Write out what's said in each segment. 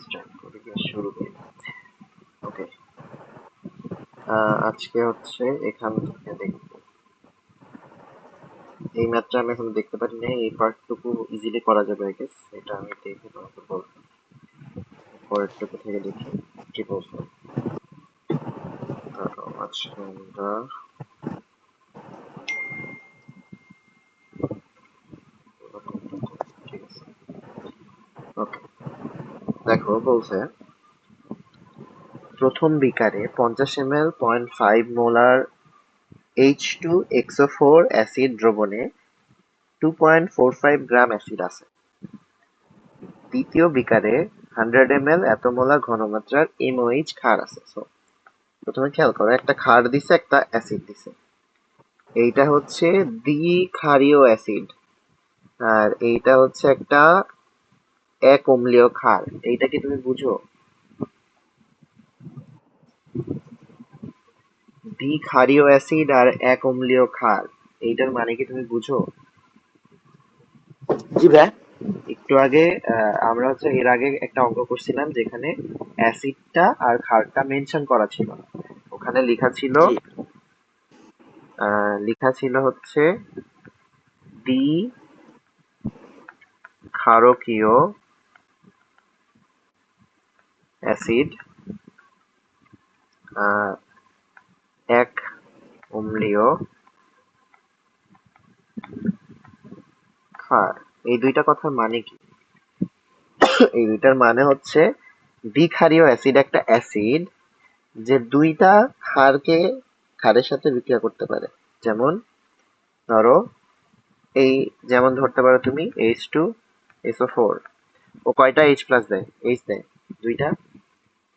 Start করে দিয়ে শুরু করি। ওকে, আজকে হচ্ছে এখান থেকে দেখব। এই ম্যাথটা আমি এখন দেখতে পারি না, এই পার্টটুকু ইজিলি করা যাবে আই গেস। এটা আমি দেখে তোমাকে বলবো। পরেরটুকু থেকে দেখি কি বলবো। তারপর আজকে আমরা ঠিক আছে। ওকে, দেখো বলছে প্রথম বিকারে 50 ml 0.5 মোলার H2SO4 অ্যাসিড দ্রবণে 2.45 গ্রাম অ্যাসিড আছে। দ্বিতীয় বিকারে 100 ml এত মোলার ঘনমাত্রার MOH ক্ষার আছে। সো প্রথমে খেয়াল করো, একটা ক্ষার দিছে, একটা অ্যাসিড দিছে। এইটা হচ্ছে দ্বিক্ষারীয় অ্যাসিড, আর এইটা হচ্ছে একটা এক অম্লীয় ক্ষার। এইটা কি তুমি বুঝো? দ্বিক্ষারীয় অ্যাসিড আর এক অম্লীয় ক্ষার, এইটার মানে কি তুমি বুঝো? জি ভাই। একটু আগে আমরা হচ্ছে এর আগে একটা অঙ্ক করছিলাম যেখানে অ্যাসিডটা আর ক্ষারটা মেনশন করা ছিল না। ওখানে জি লেখা ছিল হচ্ছে দ্বি ক্ষারকীয় অ্যাসিড এক অম্লীয় ক্ষার। এই দুইটা কথার মানে কি? এই দুইটার মানে হচ্ছে দ্বিক্ষারীয় অ্যাসিড একটা অ্যাসিড যে দুইটা ক্ষারের সাথে বিক্রিয়া করতে পারে। যেমন ধরো, এই যেমন ধরতে পারো তুমি H2SO4, ও কয়টা H প্লাস দেয়? H দেয় দুইটা।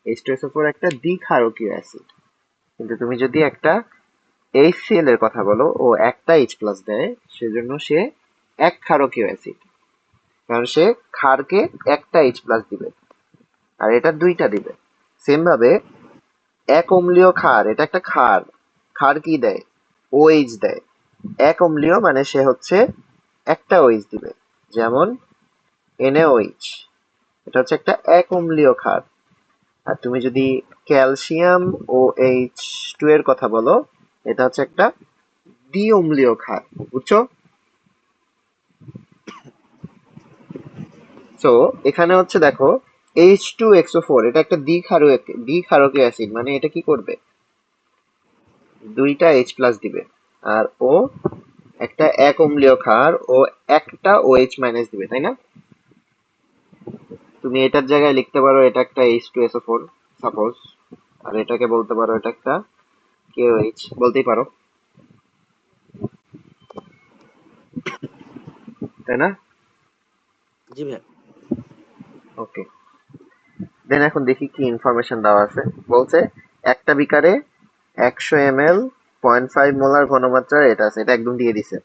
H2SO4 একটা দ্বিক্ষারকীয় অ্যাসিড। কিন্তু তুমি যদি একটা HCl এর কথা বলো, ও একটা H প্লাস দেয়, সেজন্য সে এক ক্ষারকীয় অ্যাসিড। কারণ সে ক্ষারকে একটা H প্লাস দিবে, আর এটা দুইটা দিবে। সেম ভাবে এক অম্লীয় ক্ষার, এটা একটা ক্ষার। ক্ষার কি দেয়? OH দেয়। এক অম্লীয় মানে সে হচ্ছে একটা OH দিবে। যেমন NaOH, এটা হচ্ছে একটা এক অম্লীয় ক্ষার। আর তুমি যদি ক্যালসিয়াম ও H2 এর কথা বলো, এটা হচ্ছে একটা দ্বি অম্লীয় ক্ষার। বুঝছো? সো এখানে হচ্ছে দেখো, H2SO4 এটা একটা দ্বিক্ষারকীয় অ্যাসিড, মানে এটা কি করবে? দুইটা H প্লাস দিবে। আর ও একটা এক অম্লীয় ক্ষার, ও একটা OH মাইনাস দিবে, তাই না? তুমি এটার জায়গায় লিখতে পারো এটা একটা H2SO4 সাপোজ, আর এটাকে বলতে পারো এটা একটা KOH, বলতেই পারো, তাই না? জি ভাই। ওকে, দেন এখন দেখি কি ইনফরমেশন দেওয়া আছে। বলছে একটা বিকারে 100 ml 0.5 মোলার ঘনমাত্রার এটা আছে, এটা একদম দিয়ে দিছে।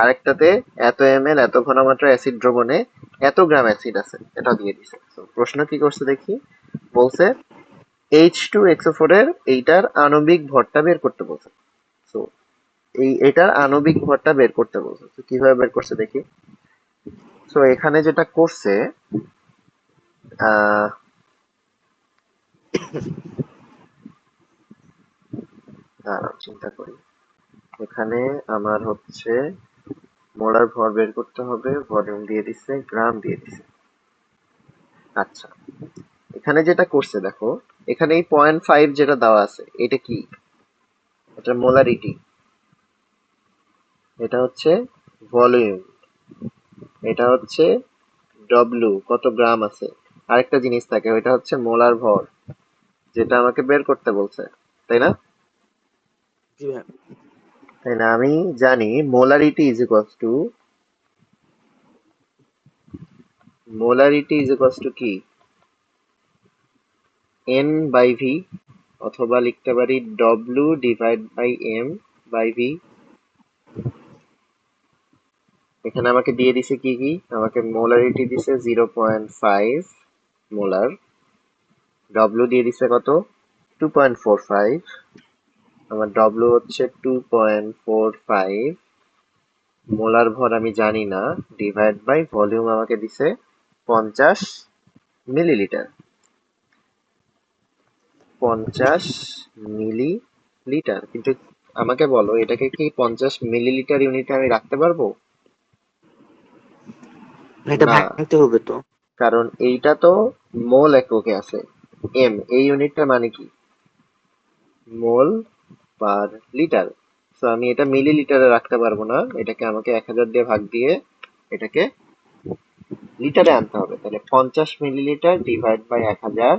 আরেকটাতে এত ml এত ঘনমাত্রার অ্যাসিড দ্রবণে এত গ্রাম অ্যাসিড আছে, এটাও দিয়ে দিছে। So, প্রশ্ন কি করছে দেখি। বলছে H2SO4 এর এইটার আণবিক ভরটা বের করতে বলছে। সো এটার আণবিক ভরটা বের করতে বলছে। তো কিভাবে বের করছে দেখি। সো এখানে যেটা করছে, আহ দাঁড়াও চিন্তা করি। এখানে আমার হচ্ছে মোলার ভর বের করতে হবে, ভলিউম দিয়ে দিচ্ছে, গ্রাম দিয়ে দিচ্ছে। আচ্ছা, এখানে যেটা করছে দেখো, এখানে এই 0.5 যেটা দেওয়া আছে, এটা কি? এটা মোলারিটি, এটা হচ্ছে ভলিউম, এটা হচ্ছে ডব্লিউ, কত গ্রাম আছে। আরেকটা জিনিস থাকে, ওইটা হচ্ছে মোলার ভর, যেটা আমাকে বের করতে বলছে, তাই না? জি ভাই। তাই না? আমি জানি মোলারিটি ইজ ইকুয়ালস টু কি? এন বাই ভি, অথবা লিখতে পারি W divide by M by V. এখানে আমাকে দিয়ে দিছে কি কি? আমাকে মোলারিটি দিছে 0.5 মোলার, ডব্লিউ দিয়ে দিছে কত? 2.45। আমার ডব্লিউ হচ্ছে 2.45, মোলার ভর আমি জানি না, ডিভাইড বাই ভলিউম আমাকে দিছে 50 মিলিলিটার, 50 মিলিলিটার। কিন্তু আমাকে বলো এটাকে কি 50 মিলিলিটার ইউনিটে আমি রাখতে পারবো? এটা না, ভাঙতে হবে তো। কারণ এইটা তো মোল এককে আছে। এই ইউনিটটা মানে কি? মোল পার লিটার। তো আমি এটা মিলিলিটারে রাখতে পারবো না, এটাকে আমাকে 1000 দিয়ে ভাগ দিয়ে এটাকে লিটারে আনতে হবে। তাহলে 50 মিলিলিটার ডিভাইড বাই 1000,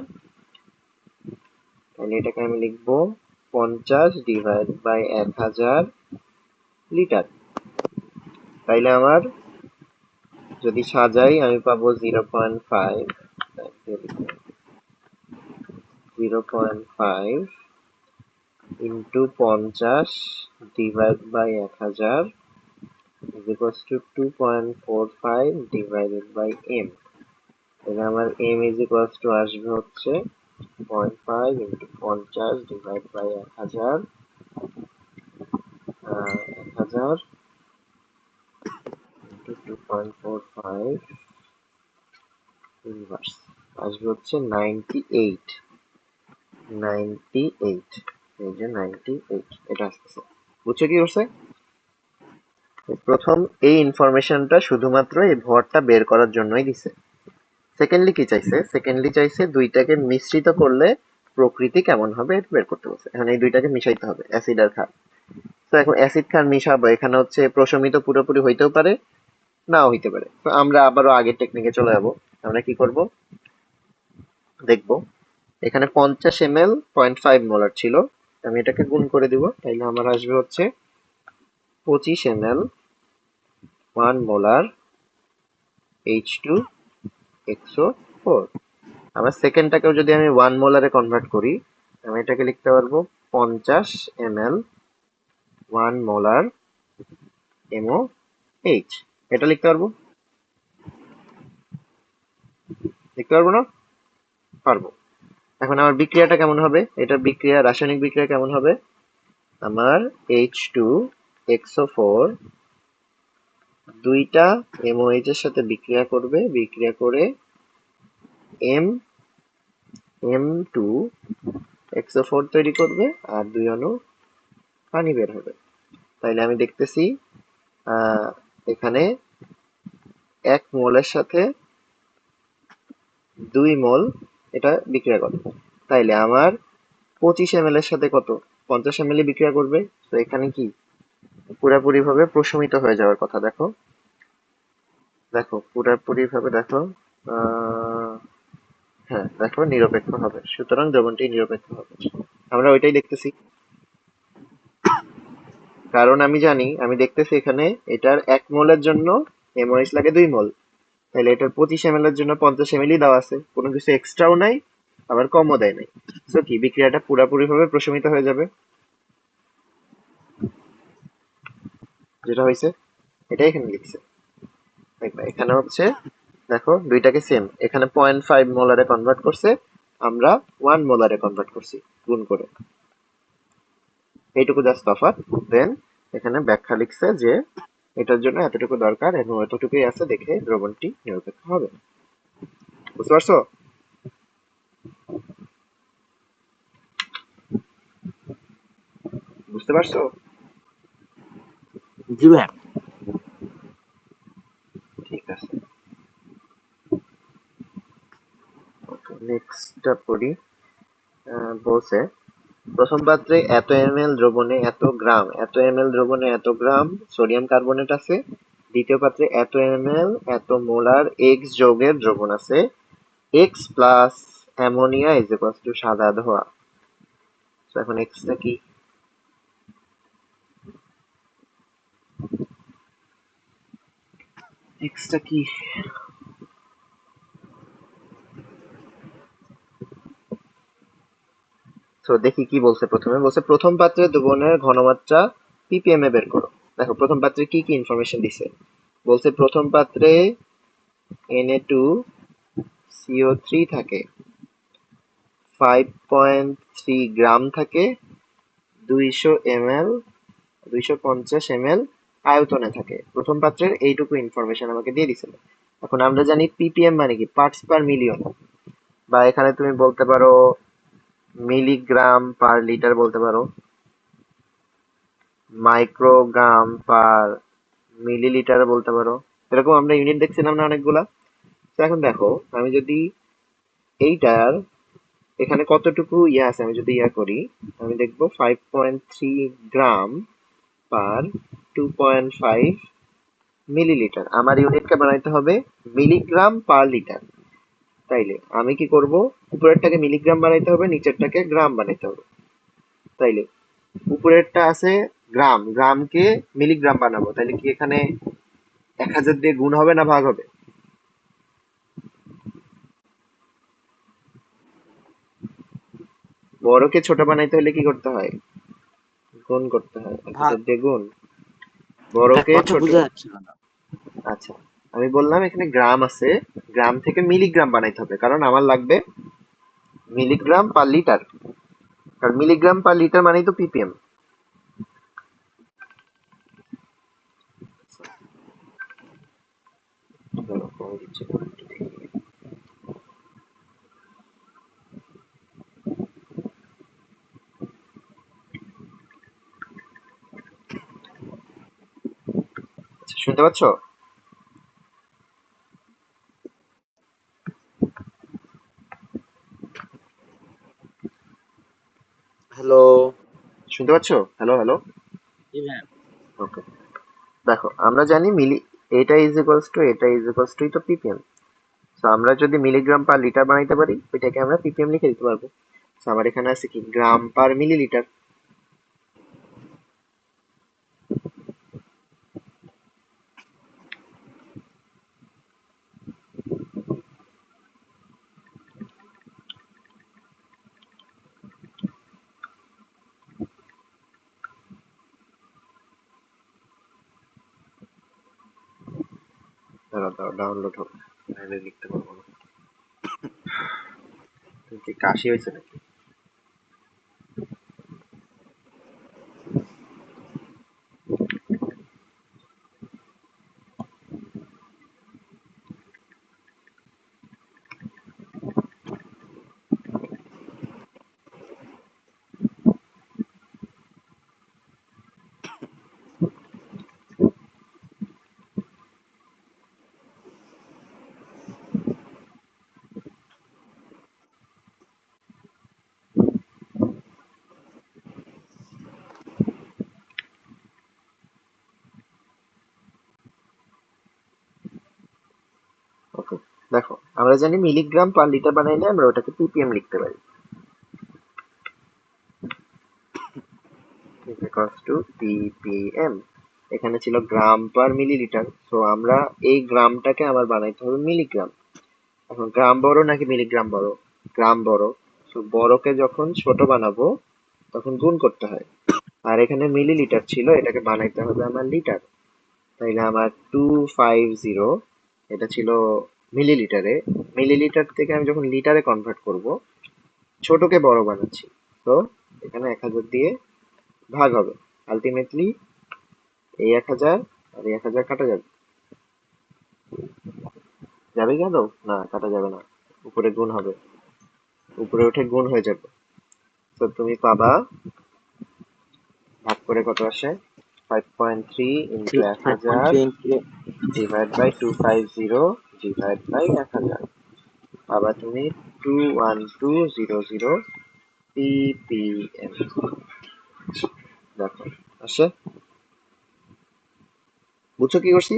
তাহলে এটাকে আমি লিখবো 50 ডিভাইড বাই 1000 লিটার। তাইলে আমার যদি সাজাই আমি পাবো 0.5, 0.5 into 50 divide by 1000 is equals to 2.45 divided by m. তাহলে আমার m is equals to আসবে হচ্ছে 0.5 into 50 divide by 1000, 1000 into 2.45 inverse আসবে হচ্ছে 98, 98, এই যে 98 এটা আসতেছে। বুঝছো কি করছে? প্রথম এই ইনফরমেশনটা শুধুমাত্র এই ভরটা বের করার জন্যই দিছে। সেকেন্ডলি কি চাইছে? সেকেন্ডলি চাইছে দুইটাকে মিশ্রিত করলে প্রকৃতি কেমন হবে এটা বের করতে বলছে। এখন এই দুইটাকে মিশাইতে হবে, অ্যাসিড আর ক্ষার। তো এখন অ্যাসিড ক্ষার মিশাবো, এখানে হচ্ছে প্রশমিত পুরোপুরি হইতেও পারে, নাও হইতে পারে। তো আমরা আবারও আগের টেকনিকে চলে যাবো। আমরা কি করব দেখবো। এখানে 50 ml 0.5 মোলার ছিল, আমি এটাকে গুণ করে দিব, তাইলে আমার আসবে হচ্ছে 25 ml 1 মোলার H2XO4। আমার সেকেন্ডটাকেও যদি আমি 1 মোলারে কনভার্ট করি, আমি এটাকে লিখতে পারবো 50 ml 1 মোলার MOH। এটা লিখতে পারবো? লিখতে পারবো না? পারবো। এখন আমার বিক্রিয়াটা কেমন হবে? এটার বিক্রিয়া, রাসায়নিক বিক্রিয়া কেমন হবে? আমার H2XO4 দুইটা MOH এর সাথে বিক্রিয়া করবে, বিক্রিয়া করে M2XO4 তৈরি করবে, আর 2 অণু পানি বের হবে। তাইলে আমি দেখতেছি এখানে 1 মোলের সাথে 2 মোল এটা বিক্রিয়া করে। তাইলে আমার 25 ml এর সাথে কত? 50 ml বিক্রিয়া করবে। তো এখানে কি পুরাপুরি ভাবে প্রশমিত হয়ে যাওয়ার কথা। দেখো দেখো পুরাপুরি ভাবে দেখো, হ্যাঁ দেখো নিরপেক্ষ হবে, সুতরাং দ্রবণটি নিরপেক্ষ হবে। আমরা ওইটাই দেখতেছি, কারণ আমি জানি, আমি দেখতেছি এখানে এটার 1 মোলের জন্য এমওএইচ লাগে 2 মোল। তাহলে এটার 25 ml এর জন্য 50 ml দেওয়া আছে, কোনো কিছু এক্সট্রাও নাই আবার কমও দেয় নাই। তো কি বিক্রিয়াটা পুরাপুরি ভাবে প্রশমিত হয়ে যাবে, যেটা হয়েছে এটাই এখানে লিখছে। দেখবা এখানে হচ্ছে, দেখো দুইটাকে সেম, এখানে 0.5 মোলারে কনভার্ট করছে, আমরা 1 মোলারে কনভার্ট করছি গুণ করে, এইটুকু জাস্ট তফাৎ। দেন এখানে ব্যাখ্যা লিখছে যে এটার জন্য এতটুকু দরকার এবং এতটুকুই আছে দেখে দ্রবণটি নিরপেক্ষ হবে। বুঝতে পারছো? বুঝতে পারছো? জি ভাইয়া। ঠিক আছে, নেক্সটটা পড়ি। বলছে প্রথম পাত্রে এত এমএল দ্রবণে এত গ্রাম, এত এমএল দ্রবণে এত গ্রাম সোডিয়াম কার্বনেট আছে। দ্বিতীয় পাত্রে এত এমএল এত মোলার এক্স যৌগের দ্রবণ আছে, x plus ammonia is equals two সাদা ধোঁয়া। তো এখন এক্সটা কি? এক্সটা কি? তো দেখি কি বলছে। প্রথমে বলছে প্রথম পাত্রে দ্রবণের ঘনমাত্রা ppm এ বের করো। দেখো প্রথম পাত্রে কি কি ইনফরমেশন দিছে। বলছে প্রথম পাত্রে Na2CO3 থাকে, 5.3 গ্রাম থাকে, 200 ml 250 ml আয়তনে থাকে। প্রথম পাত্রের এইটুকু ইনফরমেশন আমাকে দিয়ে দিছিল। এখন আমরা জানি ppm মানে কি, পার্টস পার মিলিয়ন। বা এখানে তুমি বলতে পারো মিলিগ্রাম পার লিটার বলতে পারো, মাইক্রোগ্রাম পার মিলিলিটার বলতে পারো। এরকম আমরা ইউনিট দেখছিলাম না অনেকগুলা। তো এখন দেখো, আমি যদি এইটার এখানে কতটুকু ইয়ে আছে আমি যদি ইয়া করি, আমি দেখবো 5.3 গ্রাম পার 2.5 মিলিলিটার। আমার ইউনিটকে বানাইতে হবে মিলিগ্রাম পার লিটার। তাইলে আমি কি করব, উপরেরটাকে মিলিগ্রাম বানাইতে হবে, নিচেরটাকে গ্রাম বানাইতে হবে। তাইলে উপরেরটা আছে গ্রাম, গ্রামকে মিলিগ্রাম বানাবো, তাইলে কি এখানে 1000 দিয়ে গুণ হবে না ভাগ হবে? বড়কে ছোট বানাইতে হলে কি করতে হয়? গুণ করতে হয়, ভাগ। 1000 দিয়ে গুণ। দেখ, বড়কে কথা ছোট। বোঝা যাচ্ছিল না। আচ্ছা, আমি বললাম এখানে গ্রাম আছে, গ্রাম থেকে মিলিগ্রাম বানাইতে হবে, কারণ আমার লাগবে মিলিগ্রাম পার লিটার। কারণ মিলিগ্রাম পার লিটার মানেই তো পিপিএম। শুনতে পাচ্ছ? হ্যালো। শুনতে পাচ্ছ? Hello hello. জি ভাইয়া। ওকে, দেখো আমরা জানি এটা ইজ ইকুয়ালস টু এটা ইজ ইকুয়ালস টু তো পিপিএম। তো আমরা যদি মিলিগ্রাম পার লিটার বানাইতে পারি, ওইটাকে আমরা পিপিএম লিখে দিতে পারবো। তো আমার এখানে আছে কি গ্রাম পার মিলিলিটার। দাঁড়াও দাঁড়াও, ডাউনলোড হোক, নাহলে লিখতে পারবো না। কি কাশি হয়েছে নাকি? ওকে, দেখো আমরা জানি মিলিগ্রাম পার লিটার বানাইলে আমরা ওটাকে পিপিএম লিখতে পারি। is equals to ppm। এখানে ছিল গ্রাম পার মিলিলিটার, তো আমরা এই গ্রামটাকে আমার বানাইতে হবে মিলিগ্রাম। এখন গ্রাম বড় নাকি মিলিগ্রাম বড়? গ্রাম বড়। তো বড়কে যখন ছোট বানাবো তখন গুণ করতে হয়। আর এখানে মিলিলিটার ছিল, এটাকে বানাইতে হবে আমার লিটার। তাইলে আমার 250, এটা ছিল মিলিলিটারে। মিলিলিটার থেকে আমি যখন লিটারে কনভার্ট করব, ছোটকে বড় বানাচ্ছি, তো এখানে 1000 দিয়ে ভাগ হবে। আলটিমেটলি এই 1000 আর এই 1000 কাটা যাবে। যাবে গেল? না, কাটা যাবে না, উপরে গুণ হবে, উপরে উঠে গুণ হয়ে যাবে। তো তুমি পাবা, ভাগ করে কত আসে, 5.3 into 1000 5.3 into. Divide by 250 divide by 1000, পাবা তুমি 21200 ppm। দেখো আসে, বুঝছো কি করছি?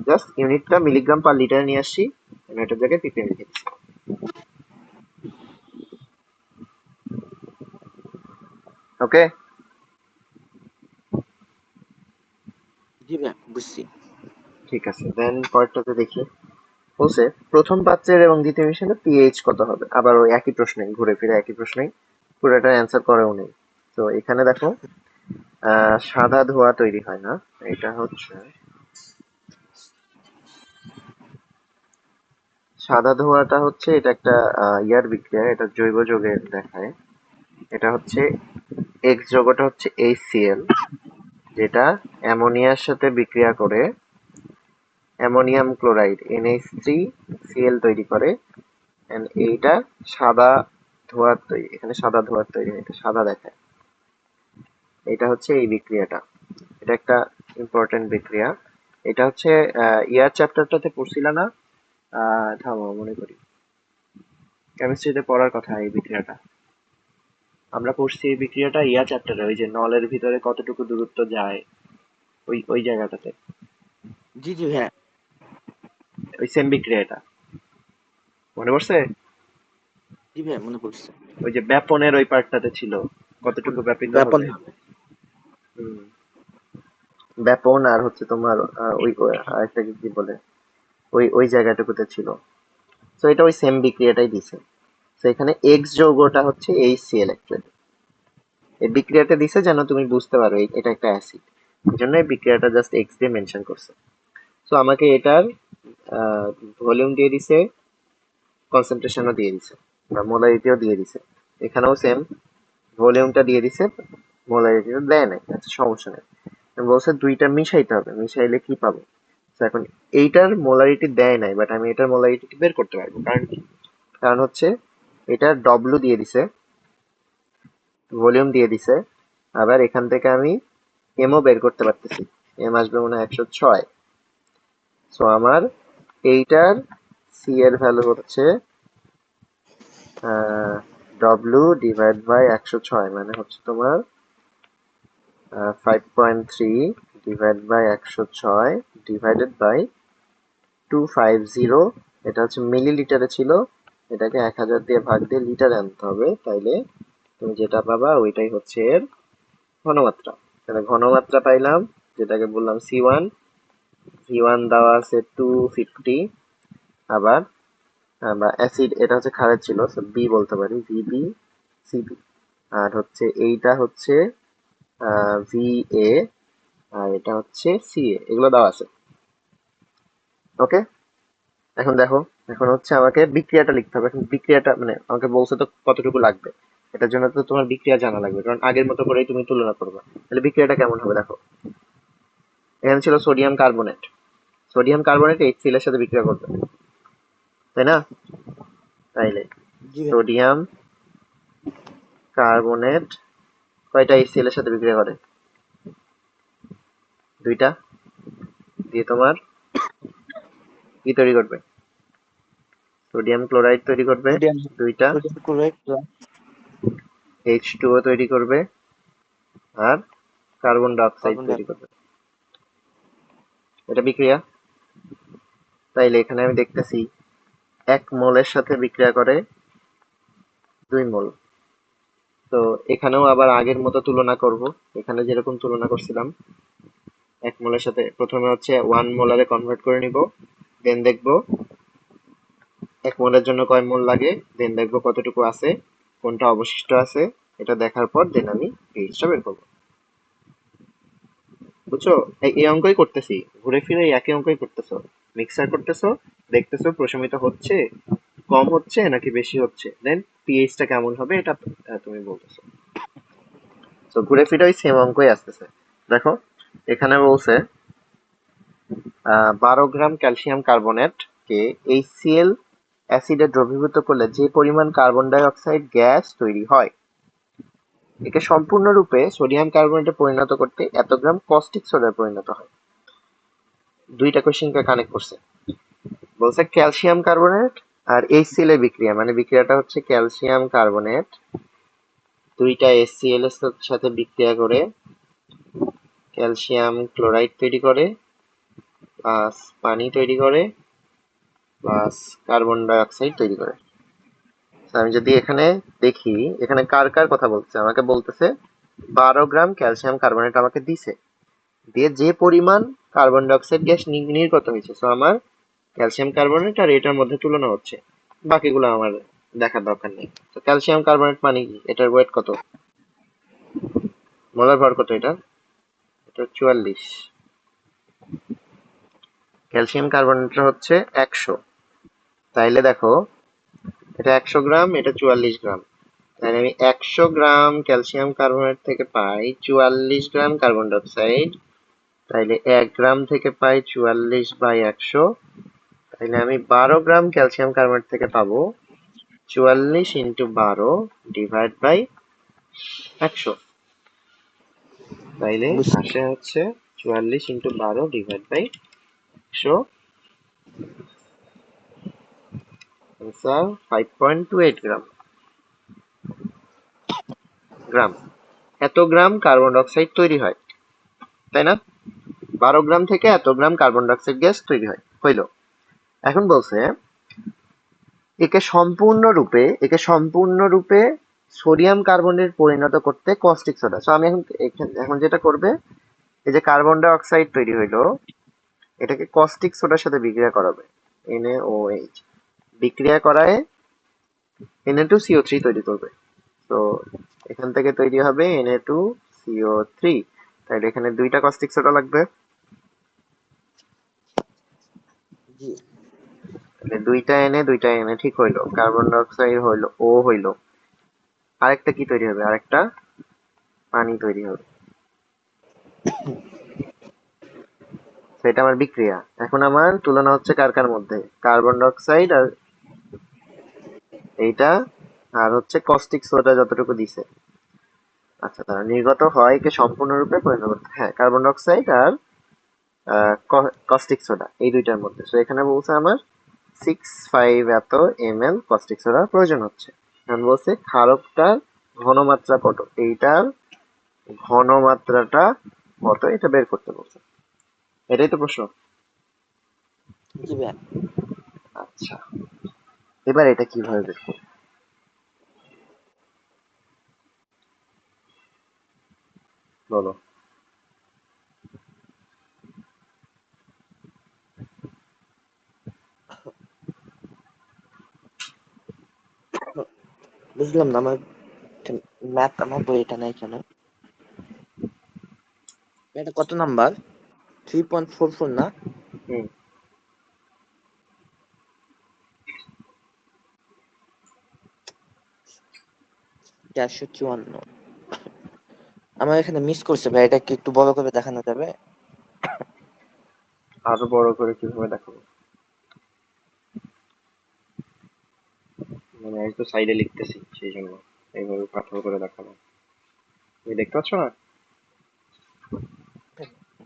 জাস্ট ইউনিটটা মিলিগ্রাম পার লিটার নিয়ে আসছি, এটার জায়গায় ppm লিখে দিচ্ছি। ওকে, জি ভাইয়া, বুঝছি। ঠিক আছে, দেন পরেরটাতে দেখি। বলছে প্রথম পাত্রের এবং দ্বিতীয় মিশ্রণের পিএইচ কত হবে। আবার ওই একই প্রশ্নে, ঘুরে ফিরে একই প্রশ্নে, পুরোটা অ্যান্সার করেও নেই। তো এখানে দেখো, সাদা ধোঁয়া তৈরি হয় না, এটা হচ্ছে সাদা ধোঁয়াটা হচ্ছে, এটা একটা ইয়ার বিক্রিয়া, এটা জৈব যৌগের দেখায়। এটা হচ্ছে এক্স যৌগটা হচ্ছে HCl, যেটা অ্যামোনিয়ার সাথে বিক্রিয়া করে অ্যামোনিয়াম ক্লোরাইড NH3Cl তৈরি করে, and এইটা সাদা ধোঁয়ার তৈরি, এখানে সাদা ধোঁয়ার তৈরি, এটা সাদা দেখায়। এটা হচ্ছে এই বিক্রিয়াটা, এটা একটা ইম্পর্টেন্ট বিক্রিয়া। এটা হচ্ছে ইয়ার চ্যাপ্টারটাতে পড়ছিল না? থামো মনে করি, কেমিস্ট্রিতে পড়ার কথা এই বিক্রিয়াটা। আমরা পড়ছি এই বিক্রিয়াটা ইয়া চ্যাপ্টারে, ওই যে নলের ভিতরে কতটুকু দূরত্ব যায়, ওই ওই জায়গাটাতে, জি জি ভাইয়া। ওই সেম বিক্রিয়াটা মনে পড়ছে? জি ভাইয়া মনে পড়ছে। ওই যে ব্যাপনের ওই পার্টটাতে ছিল, কতটুকু ব্যাপিত ব্যাপন হবে। হবে। হুম, ব্যাপন আর হচ্ছে তোমার ওই আরেকটা কি বলে, ওই ওই জায়গাটুকুতে ছিল। তো এটা ওই সেম বিক্রিয়াটাই দিছে। তো এখানে এক্স যৌগটা হচ্ছে HCl অ্যাকচুয়ালি। এই বিক্রিয়াটা দিছে যেন তুমি বুঝতে পারো এটা একটা অ্যাসিড, এই জন্য এই বিক্রিয়াটা জাস্ট এক্স দিয়ে মেনশন করছে। তো আমাকে এটার ভলিউম দিয়ে দিছে, কনসেন্ট্রেশনও দিয়ে দিছে, বা মোলারিটিও দিয়ে দিছে। এখানেও সেম, ভলিউমটা দিয়ে দিছে, মোলারিটিটা দেয় নাই, আচ্ছা সমস্যা নেই। বলছে দুইটা মিশাইতে হবে, মিশাইলে কি পাবো। তো এখন এইটার মোলারিটি দেয় নাই, বাট আমি এটার মোলারিটি বের করতে পারবো। কারণ কি? কারণ হচ্ছে এটা ডব্লু দিয়ে দিছে, ভলিউম দিয়ে দিছে, আবার এখান থেকে আমি এমও বের করতে পারতেছি। এম আসবে মনে হয় 106। সো আমার এইটার সি এর ভ্যালু হচ্ছে ডব্লু ডিভাইড বাই 106, মানে হচ্ছে তোমার 5.3 ডিভাইড বাই 106 ডিভাইডেড বাই 250। এটা হচ্ছে মিলিলিটারে ছিল, এটাকে 1000 দিয়ে ভাগ দিয়ে লিটারে আনতে হবে, তাইলে তুমি যেটা পাবা ওইটাই হচ্ছে এর ঘনমাত্রা। তাহলে ঘনমাত্রা পাইলাম, যেটাকে বললাম C1, V1 দেওয়া আছে 250। আবার বা অ্যাসিড, এটা হচ্ছে ক্ষারের ছিল, বি বলতে পারি, VB CB। আর হচ্ছে এইটা হচ্ছে VA, আর এটা হচ্ছে CA, এগুলো দেওয়া আছে। ওকে, এখন দেখো, এখন হচ্ছে আমাকে বিক্রিয়াটা লিখতে হবে। এখন বিক্রিয়াটা মানে আমাকে বলছে তো কতটুকু লাগবে, এটার জন্য তো তোমার বিক্রিয়া জানা লাগবে, কারণ আগের মতো করেই তুমি তুলনা করবে। তাহলে বিক্রিয়াটা কেমন হবে দেখো, এখানে ছিল sodium carbonate, sodium carbonate HCl এর সাথে বিক্রিয়া করবে, তাই না? তাইলে জি ভাইয়া। সোডিয়াম কার্বনেট কয়টা HCl এর সাথে বিক্রিয়া করে? দুইটা, দিয়ে তোমার কি তৈরি করবে? সোডিয়াম ক্লোরাইড তৈরি করবে সোডিয়াম দুইটা, সোডিয়াম ক্লোরাইড H2O তৈরি করবে, আর carbon die oxide carbon die তৈরি করবে। এটা বিক্রিয়া। তাইলে এখানে আমি দেখতেছি 1 মোলের সাথে বিক্রিয়া করে 2 মোল। তো এখানেও আবার আগের মতো তুলনা করব, এখানে যেরকম তুলনা করছিলাম, 1 মোলের সাথে প্রথমে হচ্ছে 1 মোলারে কনভার্ট করে নিব, দেন দেখবো 1 মোলের জন্য কয় মোল লাগে, দেন দেখবো কতটুকু আছে, কোনটা অবশিষ্ট আছে। এটা দেখার পর দেন আমি পিএইচটা বের করবো। বুঝছো? এই অঙ্কই করতেছি, ঘুরে ফিরে এই একই অঙ্কই করতেছো, মিক্সার করতেছো, দেখতেছো প্রশমিত হচ্ছে, কম হচ্ছে নাকি বেশি হচ্ছে, দেন পিএইচটা কেমন হবে এটা তুমি বলতেছো। তো ঘুরে ফিরে ওই সেম অঙ্কই আসতেছে। দেখো এখানে বলছে 12 গ্রাম ক্যালসিয়াম কার্বনেট কে HCl অ্যাসিডে দ্রবীভূত করলে যে পরিমাণ কার্বন ডাই অক্সাইড গ্যাস তৈরি হয়, একে সম্পূর্ণরূপে সোডিয়াম কার্বনেটে পরিণত করতে এত গ্রাম কস্টিক সোডায় পরিণত হয়। দুইটা কোশ্চেনকে কানেক্ট করছে, বলছে ক্যালসিয়াম কার্বনেট আর HCl এর বিক্রিয়া, মানে বিক্রিয়াটা হচ্ছে ক্যালসিয়াম কার্বনেট দুইটা HCl এর সাথে বিক্রিয়া করে ক্যালসিয়াম ক্লোরাইড তৈরি করে, প্লাস পানি তৈরি করে, প্লাস কার্বন ডাই অক্সাইড তৈরি করে। তো আমি যদি এখানে দেখি, এখানে কার কার কথা বলছে, আমাকে বলতেছে 12 গ্রাম ক্যালসিয়াম কার্বনেট আমাকে দিছে, দিয়ে যে পরিমাণ কার্বন ডাই অক্সাইড গ্যাস নির্গত হয়েছে, তো আমার ক্যালসিয়াম কার্বনেট আর এটার মধ্যে তুলনা হচ্ছে, বাকিগুলো আমার দেখার দরকার নেই। তো ক্যালসিয়াম কার্বনেট মানে কি, এটার ওয়েট কত, মোলার ভর কত, এটা এটা 44, ক্যালসিয়াম কার্বনেটটা হচ্ছে 100। তাইলে দেখো এটা 100 গ্রাম, এটা 44 গ্রাম, তাহলে আমি 100 গ্রাম ক্যালসিয়াম কার্বনেট থেকে পাই 44 গ্রাম কার্বন ডাই অক্সাইড, তাইলে 1 গ্রাম থেকে পাই 44/100। তাইলে আমি 12 গ্রাম ক্যালসিয়াম কার্বনেট থেকে পাবো 44 ইন্টু 12 ডিভাইড বাই 100। তাইলে বুঝছি। আসে হচ্ছে 44 ইন্টু 12 ডিভাইড বাই 100, আনসার 5.28 গ্রাম। গ্রাম, এত গ্রাম কার্বন ডাইঅক্সাইড তৈরি হয়, তাই না? 12 গ্রাম থেকে এত গ্রাম কার্বন ডাইঅক্সাইড গ্যাস তৈরি হয় হইলো। এখন বলছে একে সম্পূর্ণরূপে সোডিয়াম কার্বনেট পরিণত করতে কস্টিক সোডা। সো আমি এখন যেটা করবে, এই যে কার্বন ডাই অক্সাইড তৈরি হইলো, এটাকে কস্টিক সোডার সাথে বিক্রিয়া করাবে। NaOH বিক্রিয়া করায় Na2CO3 তৈরি করবে। তো এখান থেকে তৈরি হবে Na2CO3। তাইলে এখানে 2টা কস্টিক সোডা লাগবে। জি তাহলে 2টা Na ঠিক হইলো, কার্বন ডাই অক্সাইড হইলো, ও হইলো। আরেকটা কি তৈরি হবে? আরেকটা পানি তৈরি হবে। সেটা আমার বিক্রিয়া। এখন আমার তুলনা হচ্ছে কার কার মধ্যে, কার্বন ডাই অক্সাইড আর এইটা, আর হচ্ছে কস্টিক সোডা যতটুকু দিছে। আচ্ছা, তারা নির্গত হয় কে সম্পূর্ণরূপে পরিণত করতে, হ্যাঁ, কার্বন ডাই অক্সাইড আর কস্টিক সোডা, এই দুইটার মধ্যে। তো এখানে বলছে আমার 65 এত ml কস্টিক সোডার প্রয়োজন হচ্ছে। এখন বলছে ক্ষারকটার ঘনমাত্রা কত, এইটার ঘনমাত্রাটা কত এটা বের করতে বলছে। এটাই তো প্রশ্ন। জি ভাইয়া। আচ্ছা, এবার এটা কিভাবে বের করব বলো। বুঝলাম না, আমার ম্যাথ আমার বই এটা নাই কেন? এটা কত নাম্বার? 3.44 না? হুম, 454। আমার এখানে মিস করছে ভাই, এটা কি একটু বড় করে দেখানো যাবে? আরো বড় করে কিভাবে দেখাবো? মানে আমি তো সাইডে লিখতেছি, সেই জন্য এইভাবে পাথর করে দেখাবো। তুমি দেখতে পাচ্ছ না?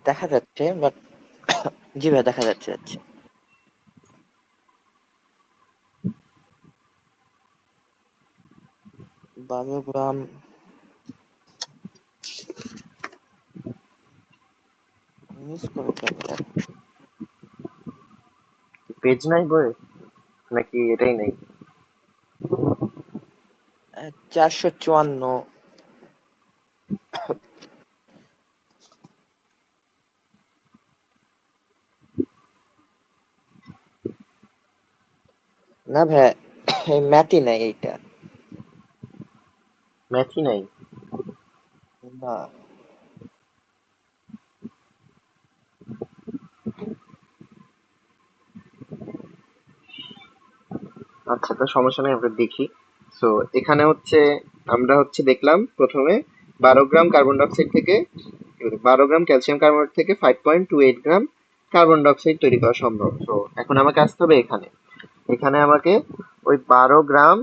দেখা যাচ্ছে বাট জি ভাই দেখা যাচ্ছে। 12 গ্রাম। মিস করে ফেললাম। পেজ নাই বই, নাকি এটাই নেই? 454। না ভাই, এই ম্যাথই নাই এইটা। ম্যাথই নাই? না। আচ্ছা, তো সমস্যা নেই, আমরা দেখি। সো এখানে হচ্ছে আমরা হচ্ছে দেখলাম প্রথমে 12 গ্রাম কার্বন ডাইঅক্সাইড থেকে, 12 গ্রাম ক্যালসিয়াম কার্বনেট থেকে 5.28 গ্রাম কার্বন ডাইঅক্সাইড তৈরি করা সম্ভব। তো এখন আমাকে আসতে হবে এখানে, এখানে আমাকে ওই 12 গ্রাম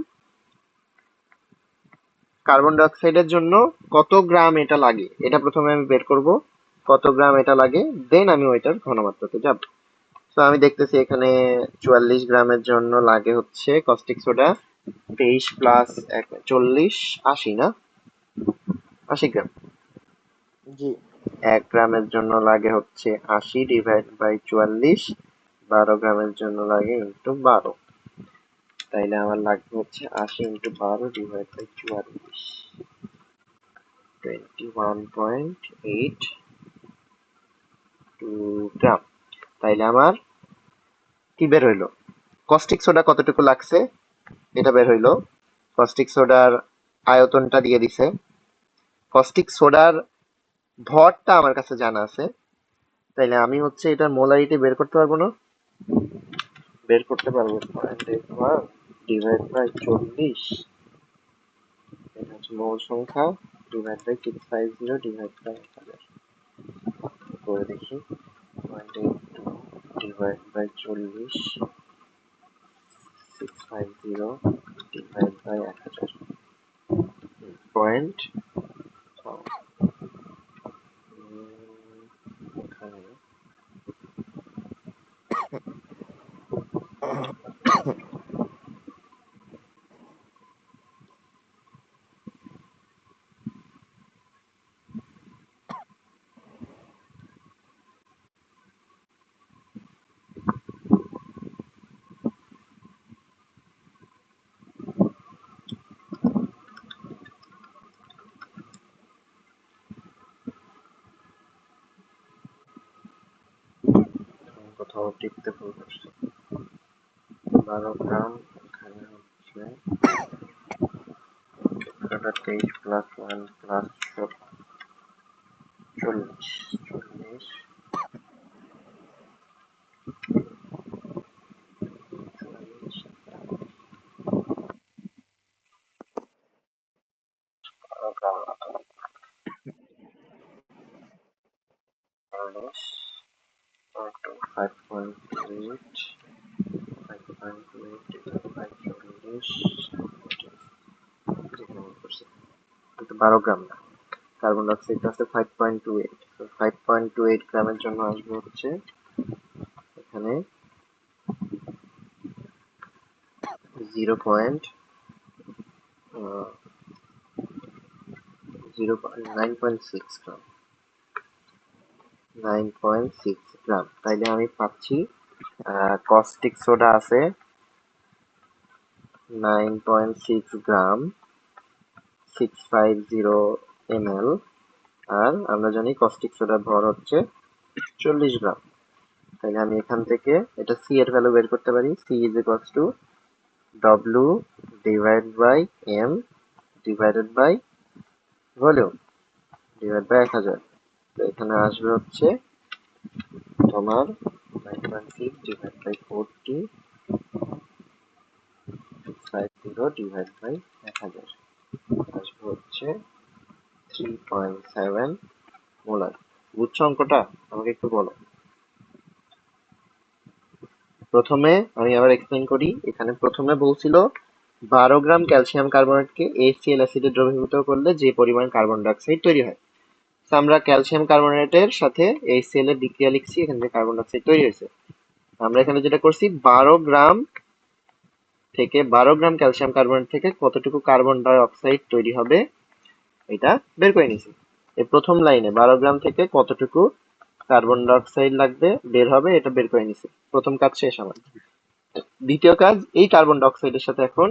কার্বন ডাইঅক্সাইডের জন্য কত গ্রাম এটা লাগে, এটা প্রথমে আমি বের করব, কত গ্রাম এটা লাগে, দেন আমি ওইটার ঘনমাত্রাতে যাব। তো আমি দেখতেছি এখানে 44 গ্রামের জন্য লাগে হচ্ছে কস্টিক সোডা 23 প্লাস 40, 80 না, 80 গ্রাম। জি 1 গ্রামের জন্য লাগে হচ্ছে 80 ডিভাইড বাই 44, 12 গ্রামের জন্য লাগে ইন্টু 12। তাইলে আমার লাগবে হচ্ছে 80 ইন্টু 12 ডিভাইড বাই 44, 21.82 গ্রাম। তাইলে আমার কি বের হইলো, কস্টিক সোডা কতটুকু লাগছে এটা বের হইলো। কস্টিক সোডার আয়তনটা দিয়ে দিছে, কস্টিক সোডার ভরটা আমার কাছে জানা আছে। তাইলে আমি হচ্ছে এটার মোলারিটি বের করতে পারবো না? বের করতে পারবো, ডিভাইড বাই 40, এটা হচ্ছে মোল সংখ্যা, ডিভাইড বাই 650 ডিভাইড বাই 1000 করে দেখি। 0.82 divide by 40, 650 divide by 1000, point এখানে কোথাও টিপতে ভুল করছি। 12 গ্রাম এখানে হচ্ছে 23 প্লাস 1 প্লাস 40, 40, 5.8, 5.8 divided by 40, 12 গ্রাম না, কার্বন ডাইঅক্সাইড আছে 5.28, 5.28 গ্রামের জন্য আসবে হচ্ছে এখানে 9.6 গ্রাম, 9.6 গ্রাম। তাইলে আমি পাচ্ছি কস্টিক সোডা আছে 9.6 গ্রাম, 650 ml, আর আমরা জানি কস্টিক সোডার ভর হচ্ছে 40 গ্রাম। তাহলে আমি এখান থেকে এটা সি এর ভ্যালু বের করতে পারি। C is equals to W divide by M divided by volume divide by 1000। তো এখানে আসবে হচ্ছে তোমার 9.6 ডিভাইড বাই 40, 650 ডিভাইড বাই 1000 আসবে হচ্ছে 3.7 মোলার। বুঝছো অঙ্কটা? আমাকে একটু বলো। প্রথমে আমি আবার এক্সপ্লেইন করি। এখানে প্রথমে বলছিল 12 গ্রাম ক্যালসিয়াম কার্বনেটকে HCl অ্যাসিডে দ্রবীভূত করলে যে পরিমাণ কার্বন ডাইঅক্সাইড তৈরি হয়। তো আমরা ক্যালসিয়াম কার্বনেটের সাথে HCl এর বিক্রিয়া লিখছি, এখান থেকে কার্বন ডাইঅক্সাইড তৈরি হয়েছে। আমরা এখানে যেটা করছি 12 গ্রাম থেকে 12 গ্রাম ক্যালসিয়াম কার্বনেট থেকে কতটুকু কার্বন ডাই অক্সাইড তৈরি হবে এটা বের করে নিয়েছি। এই প্রথম লাইনে 12 গ্রাম থেকে কতটুকু কার্বন ডাই অক্সাইড লাগবে বের হবে এটা বের করে নিয়েছি। প্রথম কাজ শেষ আমার। দ্বিতীয় কাজ, এই কার্বন ডাই অক্সাইডের সাথে এখন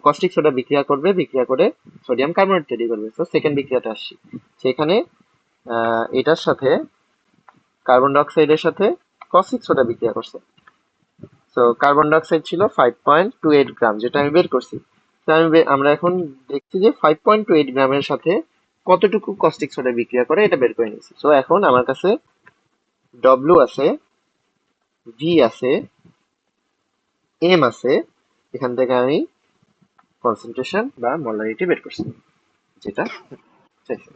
কস্টিক সোডা বিক্রিয়া করবে, বিক্রিয়া করে সোডিয়াম কার্বনেট তৈরি করবে। তো সেকেন্ড বিক্রিয়াতে আসছি, সেখানে এটার সাথে কার্বন ডাই অক্সাইডের সাথে কস্টিক সোডা বিক্রিয়া করছে। তো কার্বন ডাই অক্সাইড ছিল 5.28 গ্রাম, যেটা আমি বের করছি। তো আমরা এখন দেখছি যে 5.28 গ্রামের সাথে কতটুকু কস্টিক সোডা বিক্রিয়া করে এটা বের করে নিয়েছি। তো এখন আমার কাছে ডব্লিউ আছে, ভি আছে, এম আছে, এখান থেকে আমি কনসেন্ট্রেশন বা মোলারিটি বের করছি, যেটা চাইছি।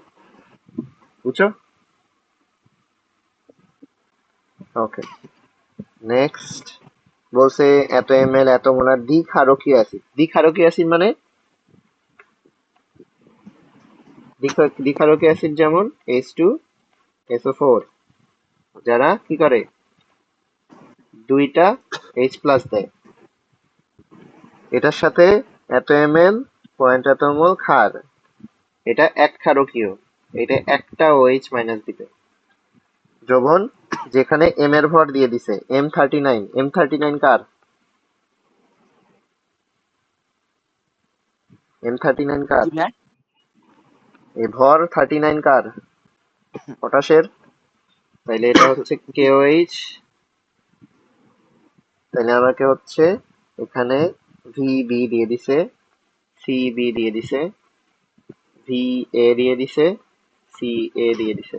বুঝছো? ওকে, নেক্সট বলছে এত এমএল এত মোলার দ্বিক্ষারকীয় অ্যাসিড। দ্বিক্ষারকীয় অ্যাসিড মানে দ্বিক্ষারকীয় অ্যাসিড যেমন H2SO4, যারা কি করে দুইটা H+ দেয়। এটার সাথে এত এমএল পয়েন্ট এত মোল ক্ষার, এটা এক ক্ষারকীয়, এটা একটা OH- দিবে। দ্রবণ যেখানে এম এর ভর দিয়ে দিছে M39, M39 কার? M39 কার? জি ভাই। এই ভর 39 কার? পটাশের। তাইলে এটা হচ্ছে KOH। তাইলে আমাকে হচ্ছে এখানে VB দিয়ে দিছে, CB দিয়ে দিছে, VA দিয়ে দিছে, CA দিয়ে দিছে।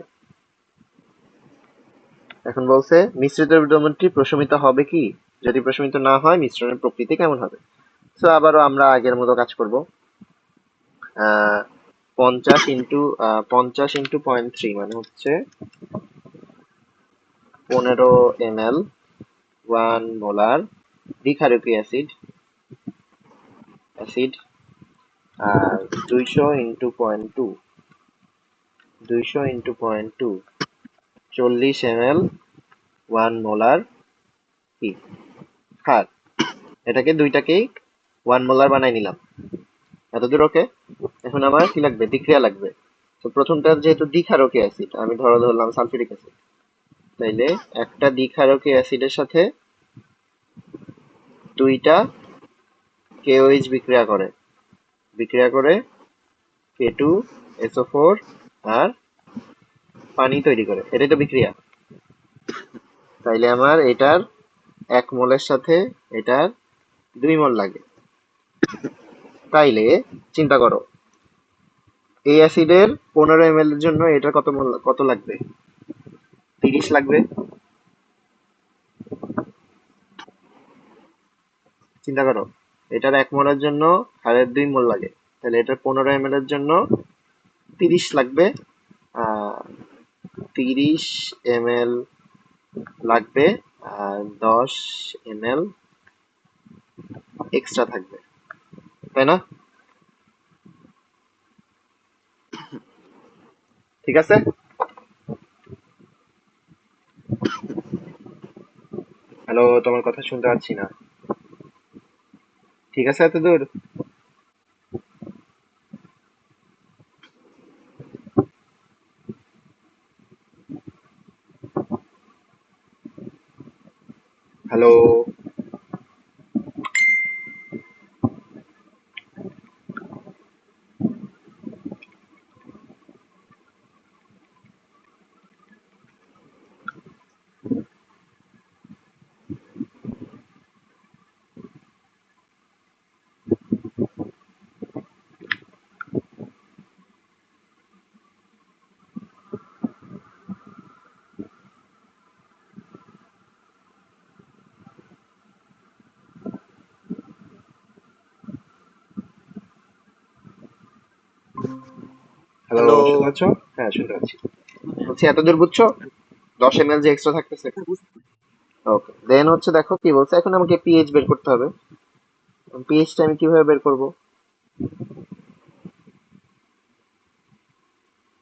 এখন বলছে মিশ্রিত দ্রবণটি প্রশমিত হবে কি? যদি প্রশমিত না হয় মিশ্রণের প্রকৃতি কেমন হবে? তো আবারও আমরা আগের মতো কাজ করব। 50 ইন্টু 0.3 মানে হচ্ছে 15 ml 1 মোলার দ্বিক্ষারকীয় অ্যাসিড আর 200 ইন্টু 0.2 40 ml 1 মোলার কি ক্ষার। এটাকে দুইটাকেই 1 মোলার বানাই নিলাম। এতদূর ওকে। এখন আমার কি লাগবে, বিক্রিয়া লাগবে। তো প্রথমটা যেহেতু দ্বিক্ষারকীয় অ্যাসিড, আমি ধরলাম সালফিউরিক অ্যাসিড। তাইলে একটা দ্বিক্ষারকীয় অ্যাসিডের সাথে দুইটা KOH বিক্রিয়া করে K2SO4 আর পানি তৈরি করে। এটাই তো বিক্রিয়া। তাইলে আমার এটার 1 মোলের সাথে এটার 2 মোল লাগে। তাইলে চিন্তা করো, এই অ্যাসিডের 15 ml এর জন্য এটার কত লাগবে? 30 লাগবে। চিন্তা করো, এটার 1 মোলের জন্য ক্ষারের 2 মোল লাগে। তাহলে এটার 15 ml এর জন্য 30 লাগবে। আহ 30 ml লাগবে আর 10 ml এক্সট্রা থাকবে, তাই না? ঠিক আছে। হ্যালো, তোমার কথা শুনতে পাচ্ছি না। ঠিক আছে এত দূর? হ্যালো। Hello, hello. শুনতে পাচ্ছ? হ্যাঁ, শুনতে পাচ্ছি। বলছি এত দূর বুঝছো? 10 ml যে এক্সট্রা থাকতেছে। ওকে, দেন হচ্ছে দেখো কি বলছে, এখন আমাকে পিএইচ বের করতে হবে। পিএইচটা আমি কিভাবে বের করব?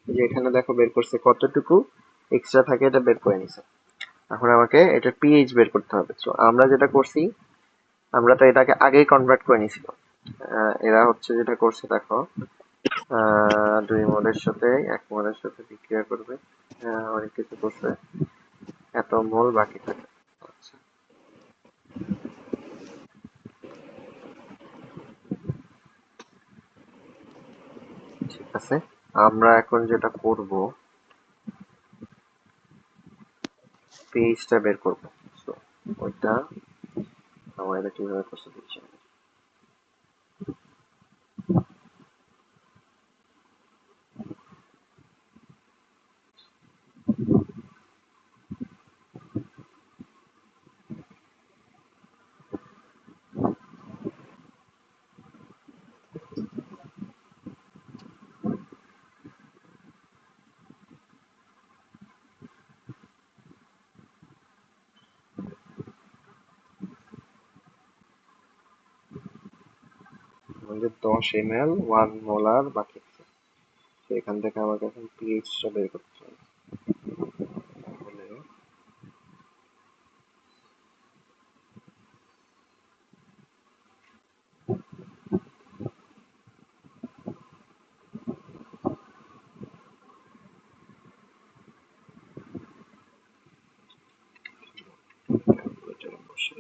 যে এখানে দেখো বের করছে কতটুকু এক্সট্রা থাকে, এটা বের করে নিছে। এখন আমাকে এটা পিএইচ বের করতে হবে। সো আমরা যেটা করছি, আমরা তো এটাকে আগেই কনভার্ট করে নিছিল। এরা হচ্ছে যেটা করছে দেখো, 2 মোলের সাথে 1 মোলের সাথে বিক্রিয়া করবে। অনেক কিছু করছে, এত মোল বাকি থাকে। আচ্ছা, ঠিক আছে। আমরা এখন যেটা করব, পিএইচটা বের করব। সো ওইটা আমার এটা কিভাবে করছে দেখছি। আমাদের 10 ml 1 মোলার বাকি আছে। তো এখান থেকে আমাকে এখন পিএইচটা বের করতে হবে। তাহলে ক্যালকুলেটরে বসে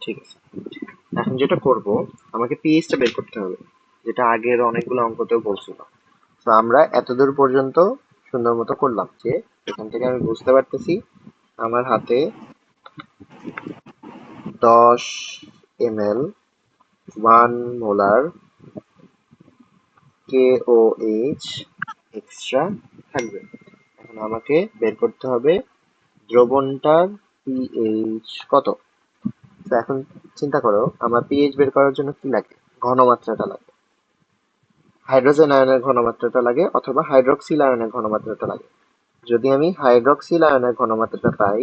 ঠিক আছে। এখন যেটা করব, আমাকে পিএইচটা বের করতে হবে, যেটা আগের অনেকগুলো অঙ্কতেও বলছিল। তো আমরা এতদূর পর্যন্ত সুন্দর মতো করলাম যে এখান থেকে আমি বুঝতে পারতেছি আমার হাতে 10 ml 1 মোলার KOH এক্সট্রা থাকবে। এখন আমাকে বের করতে হবে দ্রবণটার পিএইচ কত। তো এখন চিন্তা করো, আমার পিএইচ বের করার জন্য কি লাগে? ঘনমাত্রাটা লাগে, হাইড্রোজেন আয়নের ঘনমাত্রাটা লাগে অথবা হাইড্রক্সিল আয়নের ঘনমাত্রাটা লাগে। যদি আমি হাইড্রক্সিল আয়নের ঘনমাত্রাটা পাই,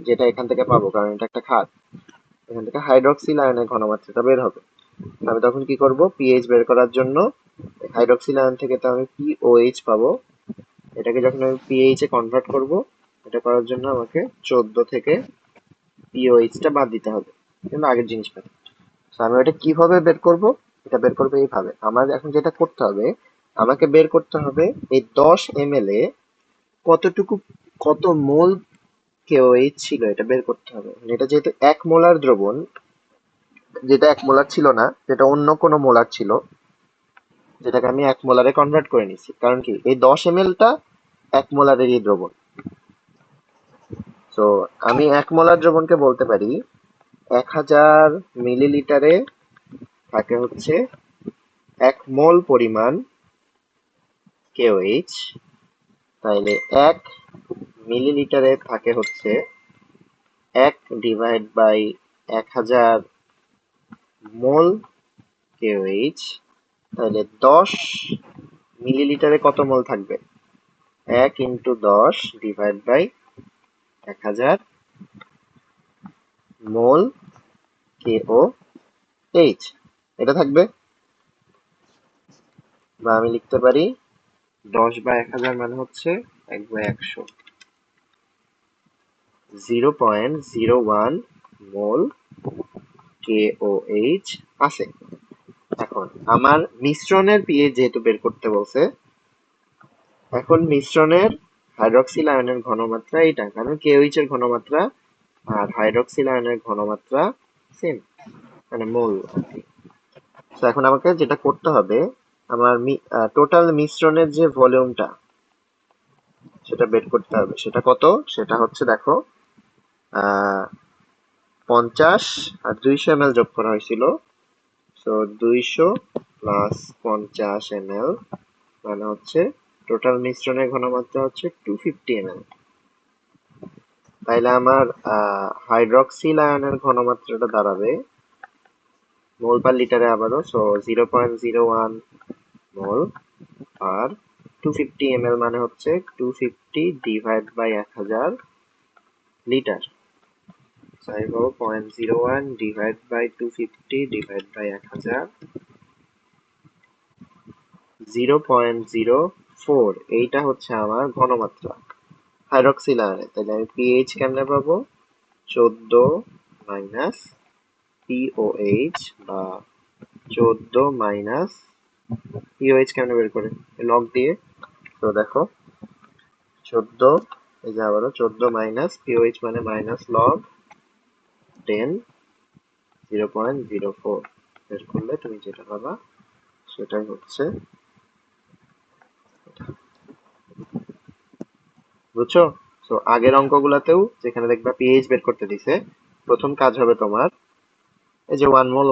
যেটা এখান থেকে পাবো কারণ এটা একটা ক্ষার, এখান থেকে হাইড্রক্সিল আয়নের ঘনমাত্রাটা বের হবে। আমি তখন কি করব, পিএইচ বের করার জন্য হাইড্রক্সিল আয়ন থেকে তো আমি পিওএইচ পাবো, এটাকে যখন আমি পিএইচ এ কনভার্ট করব, এটা করার জন্য আমাকে 14 থেকে পিওএইচটা বাদ দিতে হবে, কিন্তু আগের জিনিস পাই। তো আমি এটা কিভাবে বের করব? এটা বের করবো এইভাবে। আমার এখন যেটা করতে হবে, আমাকে বের করতে হবে এই 10 ml এ কতটুকু, কত মোল কেওএইচ ছিল, এটা বের করতে হবে। এটা যেহেতু 1 মোলার দ্রবণ, যেটা 1 মোলার ছিল না, যেটা অন্য কোনো মোলার ছিল, যেটাকে আমি 1 মোলারে কনভার্ট করে নিচ্ছি। কারণ কি, এই 10 ml টা 1 মোলারেরই দ্রবণ। তো আমি 1 মোলার দ্রবণকে বলতে পারি 1000 মিলিলিটারে থাকে হচ্ছে 1 মোল পরিমাণ কেওএইচ, তাইলে 1 মিলিলিটারে থাকে হচ্ছে 1/1000 মোল কেওএইচ। তাহলে 10 মিলিলিটারে কত মোল থাকবে? 1 × 10 / 1000 মোল কেওএইচ, এটা থাকবে। বা আমি লিখতে পারি 10/1000 মানে হচ্ছে 1/100, 0.01 মোল কেওএইচ আছে। এখন আমার মিশ্রণের পিএইচ যেহেতু বের করতে বলছে, এখন মিশ্রণের হাইড্রক্সিল আয়নের ঘনমাত্রা এইটা, কারণ কেওএইচ এর ঘনমাত্রা আর হাইড্রক্সিল আয়নের ঘনমাত্রা সেম, মানে মোল আর কি। তো এখন আমাকে যেটা করতে হবে, আমার টোটাল মিশ্রণের যে ভলিউমটা, সেটা বের করতে হবে। সেটা কত? সেটা হচ্ছে দেখো, 50 আর 200 ml যোগ করা হয়েছিল। তো 200 প্লাস 50 ml মানে হচ্ছে টোটাল মিশ্রণের ঘনমাত্রা হচ্ছে 250 ml। তাইলে আমার হাইড্রক্সিল আয়নের ঘনমাত্রাটা দাঁড়াবে মোল পার লিটারে আবারও, সো 0.01 মোল আর 250 ml মানে হচ্ছে 250/1000 লিটার। আমি পাবো 0.01/250/1000, 0.04। এইটা হচ্ছে আমার ঘনমাত্রা হাইড্রক্সিল আয়নের। তাহলে আমি পিএইচ কেমনে পাবো? 14 মাইনাস পিওএইচ, বা 14 মাইনাস পিওএইচ কেমনে বের করে? লগ দিয়ে। তো দেখো 14, এই যে আবারও 14 মাইনাস পিওএইচ মানে মাইনাস লগ 10, 0.04 বের করলে তুমি যেটা পাবা সেটাই হচ্ছে, বুঝছো? তো আগের অঙ্কগুলাতেও যেখানে দেখবা পিএইচ বের করতে দিছে, প্রথম কাজ হবে তোমার এই যে 1 মোল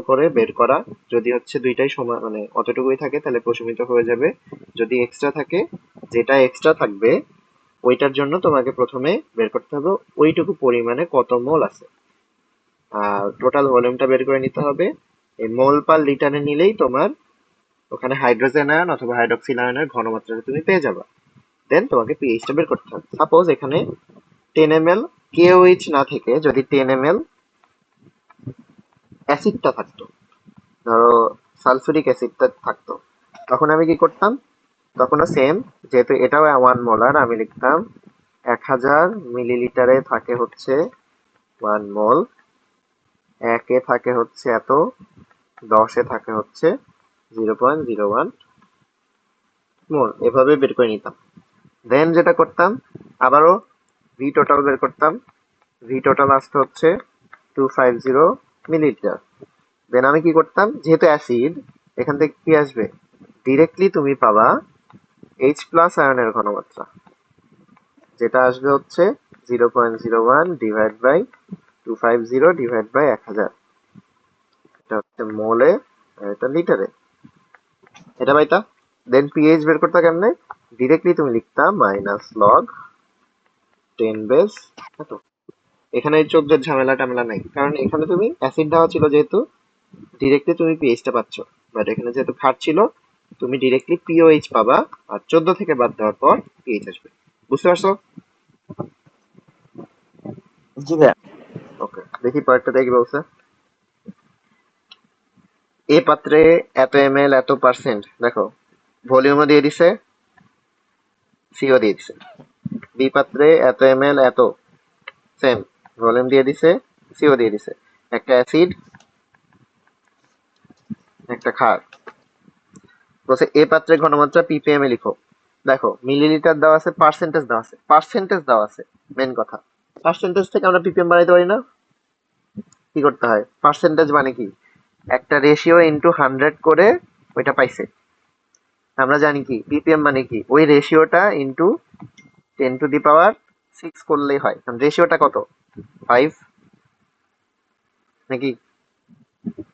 করে বের করা। যদি হচ্ছে দুইটাই সমান, মানে অতটুকুই থাকে, তাহলে প্রশমিত হয়ে যাবে। যদি এক্সট্রা থাকে, যেটা এক্সট্রা থাকবে ওইটার জন্য তোমাকে প্রথমে বের করতে হবে ওইটুকু পরিমাণে কত মোল আছে, আর টোটাল ভলিউমটা বের করে নিতে হবে। এই মোল পার লিটারে নিলেই তোমার ওখানে হাইড্রোজেন আয়ন অথবা হাইড্রক্সিল আয়নের ঘনমাত্রাটা তুমি পেয়ে যাবে। দেন তোমাকে পিএইচটা বের করতে হবে। সাপোজ এখানে 10 ml কেওএইচ না থেকে যদি 10 ml অ্যাসিডটা থাকতো, ধরো সালফিউরিক অ্যাসিডটা থাকতো, তখন আমি কি করতাম? তখনও সেম, যেহেতু এটাও 1 মোলার, আমি লিখতাম 1000 মিলিলিটারে থাকে হচ্ছে 1 মোল, 1 এ থাকে হচ্ছে এত, 10 এ থাকে হচ্ছে 0.01 মোল। এভাবে বের করে নিতাম। দেন যেটা করতাম, আবারও ভি টোটাল বের করতাম। ভি টোটাল আসতে হচ্ছে 250 মিলিলিটার। দেন আমি কি করতাম, যেহেতু অ্যাসিড, এখান থেকে কি আসবে, ডিরেক্টলি তুমি পাবা এইচ প্লাস আয়নের ঘনমাত্রা, যেটা আসবে হচ্ছে 0.01 ডিভাইড বাই 250 ডিভাইড বাই 1000। এটা হচ্ছে মোলে, আর এটা লিটারে। এটা পাইতা। দেন পিএইচ বের করতে কেমনে, ডিরেক্টলি তুমি লিখতা মাইনাস লগ 10 বেস এত। এখানে এই 14 ঝামেলা টামেলা নাই, কারণ এখানে তুমি অ্যাসিড দেওয়া ছিল যেহেতু, ডিরেক্টলি তুমি পিএইচটা পাচ্ছ। বাট এখানে যেহেতু ক্ষার ছিল, তুমি ডিরেক্টলি পিওএইচ পাবা, আর 14 থেকে বাদ দেওয়ার পর পিএইচ আসবে। বুঝতে পারছো? জি ভাইয়া। ওকে, দেখি পরেরটাতে কি বলছে। এ পাত্রে এত এমএল এত পার্সেন্ট, দেখো ভলিউমও দিয়ে দিছে, সিও দিয়ে দিছে। বি পাত্রে এত এমএল এত, সেম ভলিউম দিয়ে দিছে, সিও দিয়ে দিছে। একটা অ্যাসিড, একটা ক্ষার। বলছে এ পাত্রের ঘনমাত্রা পিপিএম এ লিখো। দেখো মিলিলিটার দেওয়া আছে, পার্সেন্টেজ দেওয়া আছে, পার্সেন্টেজ দেওয়া আছে, মেন কথা। পার্সেন্টেজ থেকে আমরা পিপিএম বানাইতে পারি না? কি করতে হয়, পার্সেন্টেজ মানে কি, একটা রেশিও ইনটু 100 করে ওইটা পাইছে। আমরা জানি কি পিপিএম মানে কি, ওই রেশিওটা ইনটু 10⁶ করলেই হয়। রেশিওটা কত, 5 নাকি?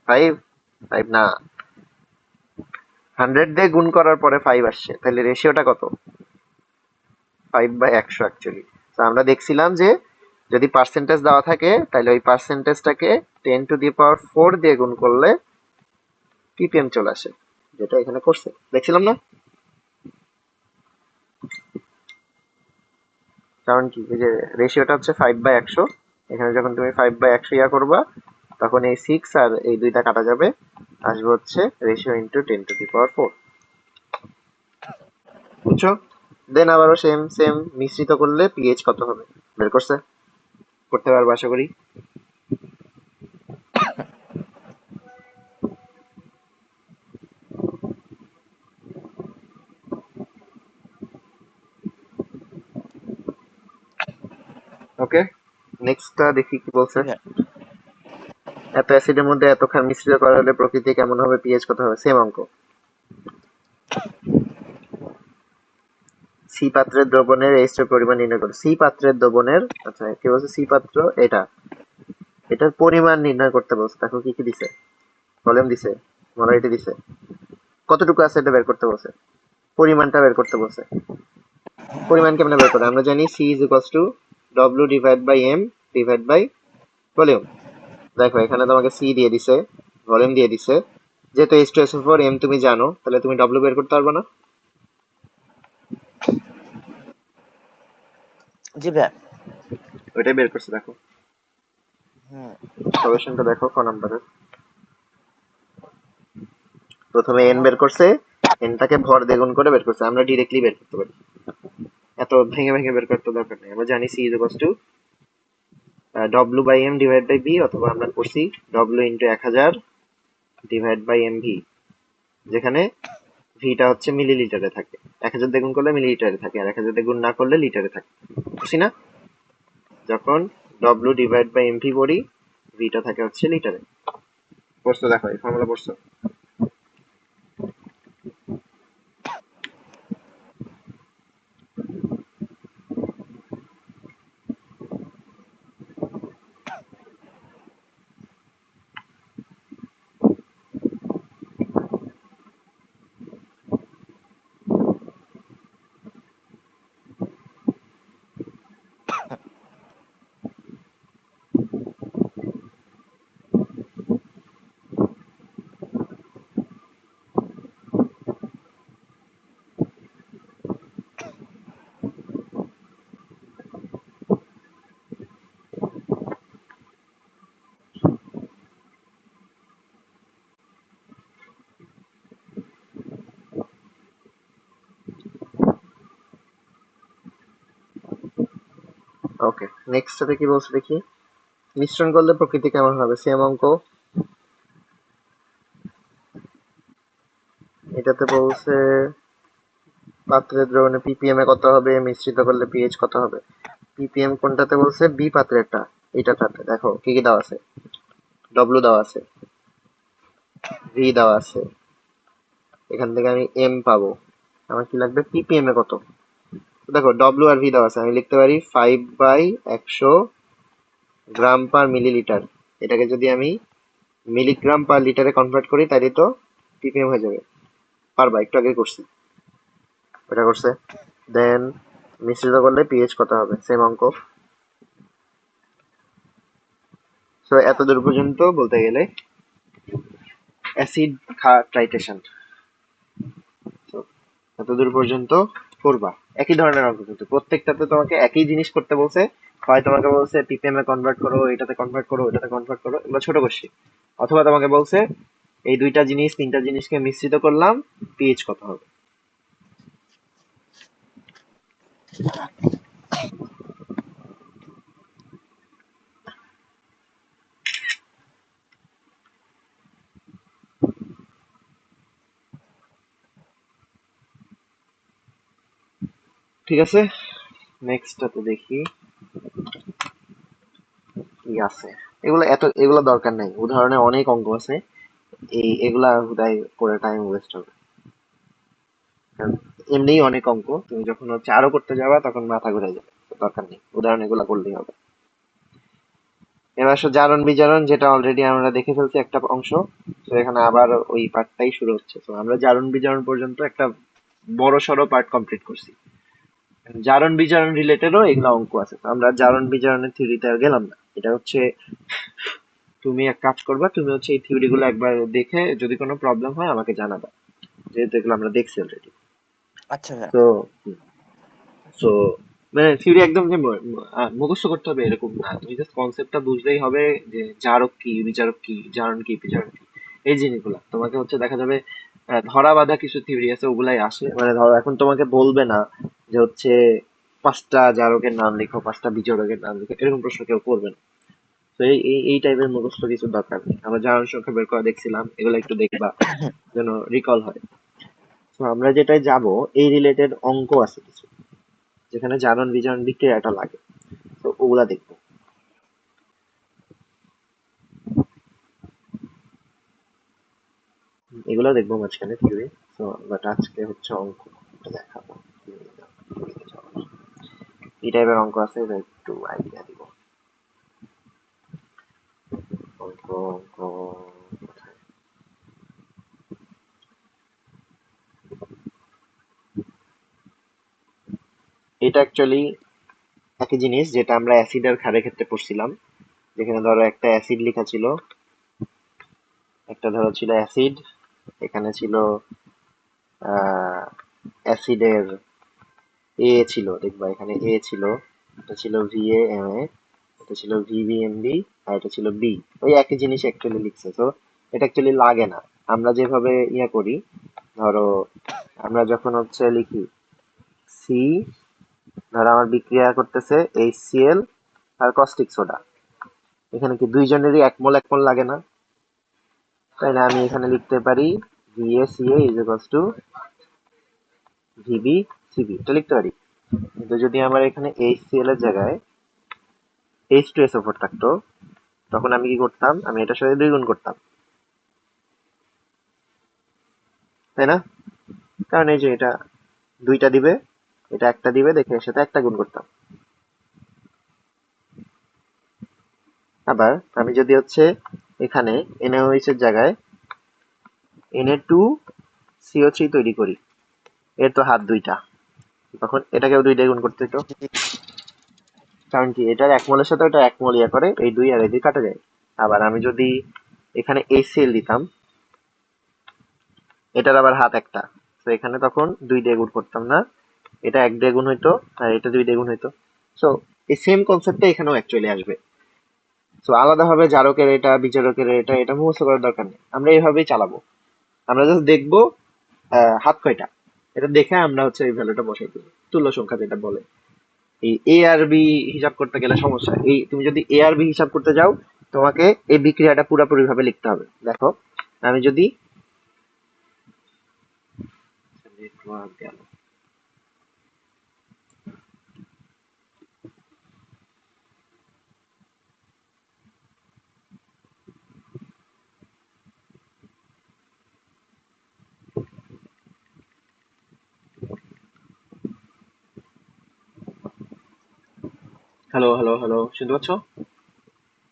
5, 5 না, 100 দিয়ে গুণ করার পরে 5 আসছে, তাহলে রেশিওটা কত, 5/100 অ্যাকচুয়ালি। তো আমরা দেখছিলাম যে যদি পার্সেন্টেজ দেওয়া থাকে, তাহলে ওই পার্সেন্টেজটাকে 10⁴ দিয়ে গুণ করলে পিপিএম চলে আসে, যেটা এখানে করছে, দেখছিলাম না? কারণ কি, এই যে রেশিওটা হচ্ছে 5/100, এখানে যখন তুমি 5/100 ইয়া করবা, তখন এই 6 আর এই দুইটা কাটা যাবে, আসবে হচ্ছে রেশিও ইন্টু 10⁴। বুঝছো? দেন আবারও সেম সেম মিশ্রিত করলে পিএইচ কত হবে বের করছে, করতে পারবো আশা করি। ওকে, নেক্সটটা দেখি কি জি বলছে। ভাইয়া। এত অ্যাসিডের মধ্যে এত ক্ষার মিশ্রিত করা হলে প্রকৃতি কেমন হবে, পিএইচ কত হবে, সেম অঙ্ক। সি পাত্রের দ্রবণের এইচ এর পরিমাণ নির্ণয় করো। সি পাত্রের দ্রবণের, আচ্ছা কি বলছে, সি পাত্র এটা, এটার পরিমাণ নির্ণয় করতে বলছে। দেখো কি কি দিছে, ভলিউম দিছে, মোলারিটি দিছে, কতটুকু আছে এটা বের করতে বলছে, পরিমাণটা বের করতে বলছে। পরিমাণ কেমনে বের করে, আমরা জানি C is equals to W divide by M divide by volume. দেখো এখানে তোমাকে সি দিয়ে দিছে, ভলিউম দিয়ে দিছে, যেহেতু H2SO4 এম তুমি জানো, তাহলে তুমি ডব্লিউ বের করতে পারবে না? জি ভাইয়া। ওইটাই বের করছে, দেখো হুম। সলিউশনটা দেখো ক নাম্বারের। প্রথমে এন বের করছে, এনটাকে ভর দ্বিগুণ করে বের করছে, আমরা ডিরেক্টলি বের করতে পারি, এত ভেঙে ভেঙে বের করতে দরকার নেই। আমরা জানি C is equals to W by M divide by B, অথবা আমরা করছি W into 1000 divide by M V, যেখানে ভিটা হচ্ছে মিলিলিটারে থাকে, 1000 দিয়ে গুণ করলে মিলিলিটারে থাকে, আর 1000 দিয়ে গুণ না করলে লিটারে থাকে, বুঝছি না? যখন W divide by M V করি, ভিটা থাকে হচ্ছে লিটারে। পড়ছো, দেখো এই ফর্মুলা পড়ছো। ওকে, নেক্সট সাথে কি বলছে দেখি। মিশ্রণ করলে প্রকৃতি কেমন হবে, সেম অঙ্ক। এটাতে বলছে পাত্রের দ্রবণে পিপিএম এ কত হবে, মিশ্রিত করলে পিএইচ কত হবে। পিপিএম কোনটাতে বলছে, বি পাত্রেরটা, এটাতে দেখো কি কি দেওয়া আছে। ডব্লিউ দেওয়া আছে, ভি দেওয়া আছে, এখান থেকে আমি এম পাবো। আমার কি লাগবে, পিপিএম এ কত। দেখো ডব্লিউ আর ভি দেওয়া আছে, আমি লিখতে পারি 5/100 গ্রাম পার মিলিলিটার। এটাকে যদি আমি মিলিগ্রাম পার লিটারে কনভার্ট করি তাহলে তো পিপিএম হয়ে যাবে। পারবা, একটু আগে করছি, এটা করছে। দেন মিশ্রিত করলে পিএইচ কত হবে, সেম অঙ্ক। তো এতদূর পর্যন্ত বলতে গেলে অ্যাসিড ট্রাইটেশন। তো এতদূর পর্যন্ত করবা, একই ধরনের অঙ্ক, কিন্তু প্রত্যেকটাতে তোমাকে একই জিনিস করতে বলছে। হয় তোমাকে বলছে পিপিএম এ কনভার্ট করো, এটাতে কনভার্ট করো, ওটাতে কনভার্ট করো, এগুলো ছোট কোশ্চেন। অথবা তোমাকে বলছে এই দুইটা জিনিস তিনটা জিনিসকে মিশ্রিত করলাম, পিএইচ কত হবে। ঠিক আছে, নেক্সটটাতে দেখি কি আছে। এগুলা দরকার নাই, উদাহরণে অনেক অঙ্ক আছে, এগুলা হুদাই করে টাইম ওয়েস্ট হবে। কারণ এমনিই অনেক অঙ্ক, তুমি যখন হচ্ছে আরো করতে যাবা তখন মাথা ঘুরে যাবে, তো দরকার নেই, উদাহরণ এগুলা করলেই হবে। এবার আসো জারণ বিজারণ, যেটা অলরেডি আমরা দেখে ফেলছি একটা অংশ। তো এখানে আবার ওই পার্টটাই শুরু হচ্ছে। তো আমরা জারণ বিজারণ পর্যন্ত একটা বড় সড়ো পার্ট কমপ্লিট করছি। জারণ বিজারণ রিলেটেডও এগুলা অঙ্ক আছে, তো আমরা জারণ বিজারণের থিওরিতে আর গেলাম না। এটা হচ্ছে তুমি এক কাজ করবা, তুমি হচ্ছে এই থিওরি গুলো একবার দেখে যদি কোনো প্রবলেম হয় আমাকে জানাবা, যেহেতু এগুলো আমরা দেখছি অলরেডি। আচ্ছা ভাইয়া। তো সো মানে থিওরি একদম যে মুখস্থ করতে হবে এরকম না, তুমি জাস্ট কনসেপ্টটা বুঝলেই হবে, যে জারক কি, বিচারক কি, জারণ কি, বিচারক কি, এই জিনিসগুলা তোমাকে হচ্ছে দেখা যাবে। ধরা বাঁধা কিছু থিওরি আছে, ওগুলাই আসে, মানে ধরো এখন তোমাকে বলবে না যে হচ্ছে 5টা জারকের নাম লিখো, 5টা বিচারকের নাম লিখো, এরকম প্রশ্ন কেউ করবে না। তো এই টাইপের মুখস্থ কিছু দরকার নেই। আমরা জারণ সংখ্যা বের করা দেখছিলাম, এগুলো একটু দেখবা যেন রিকল হয়। তো আমরা যেটাই যাব, এই রিলেটেড অঙ্ক আছে কিছু, যেখানে জারণ বিজারণ বিক্রিয়াটা লাগে, তো ওগুলা দেখবো। এগুলা দেখবো মাঝখানে থিওরি। তো বাট আজকে হচ্ছে অঙ্ক দেখাবো, এই টাইপের অঙ্ক আছে, এটা একটু আইডিয়া দিব। অঙ্ক অঙ্ক কোথায়? এটা অ্যাকচুয়ালি একই জিনিস যেটা আমরা অ্যাসিড আর ক্ষারের ক্ষেত্রে পড়ছিলাম, যেখানে ধরো একটা অ্যাসিড লেখা ছিল, একটা ধরো ছিল অ্যাসিড, এখানে ছিল অ্যাসিডের এ ছিল, দেখবা এখানে এ ছিল, এটা ছিল ভিএ এম এ, এটা ছিল ভিবি এম বি, আর এটা ছিল বি। ওই একই জিনিস অ্যাকচুয়ালি লিখছে, তো এটা অ্যাকচুয়ালি লাগে না। আমরা যেভাবে ইয়ে করি, ধরো আমরা যখন হচ্ছে লিখি সি, ধরো আমার বিক্রিয়া করতেছে HCl আর কস্টিক সোডা, এখানে কি দুইজনেরই এক মোল এক মোল লাগে না, তাই না? আমি এখানে লিখতে পারি VaCa is equals two VbCb, এটা লিখতে পারি। কিন্তু যদি আমার এখানে HCl এর জায়গায় H2SO4 থাকতো, তখন আমি কি করতাম, আমি এটার সাথে 2 গুণ করতাম, তাই না? কারণ এই যে এটা 2টা দিবে, এটা একটা দিবে, দেখে এর সাথে একটা গুণ করতাম। আবার আমি যদি হচ্ছে এখানে NaOH এর জায়গায় Na2CO3 তৈরি করি, এর তো হাত 2টা, তখন এটাকেও 2 দিয়ে গুণ করতে হতো। কারণ কি, এটার এক মোলের সাথে ওটা এক মোল ইয়া করে, এই 2 আর এই 2 কাটা যায়। আবার আমি যদি এখানে HCl দিতাম, এটার আবার হাত একটা, তো এখানে তখন 2 দিয়ে গুণ করতাম না, এটা 1 দিয়ে গুণ হইতো, আর এটা 2 দিয়ে গুণ হইতো। সো এই সেম কনসেপ্টটা এখানেও অ্যাকচুয়ালি আসবে। সো আলাদাভাবে জারকের এটা, বিচারকের এটা, এটা মুখস্থ করার দরকার নেই, আমরা এইভাবেই চালাবো। আমরা জাস্ট দেখবো হাত কয়টা, এটা দেখে আমরা হচ্ছে এই ভ্যালুটা বসাই দিই, তুল্য সংখ্যা যেটা বলে। এই এ আর বি হিসাব করতে গেলে সমস্যা, এই তুমি যদি এ আর বি হিসাব করতে যাও, তোমাকে এই বিক্রিয়াটা পুরোপুরি ভাবে লিখতে হবে। দেখো আমি যদি গেল, হ্যালো, হ্যালো, হ্যালো, শুনতে পাচ্ছ?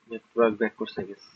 নেটওয়ার্ক ব্যাক করছে গেছে।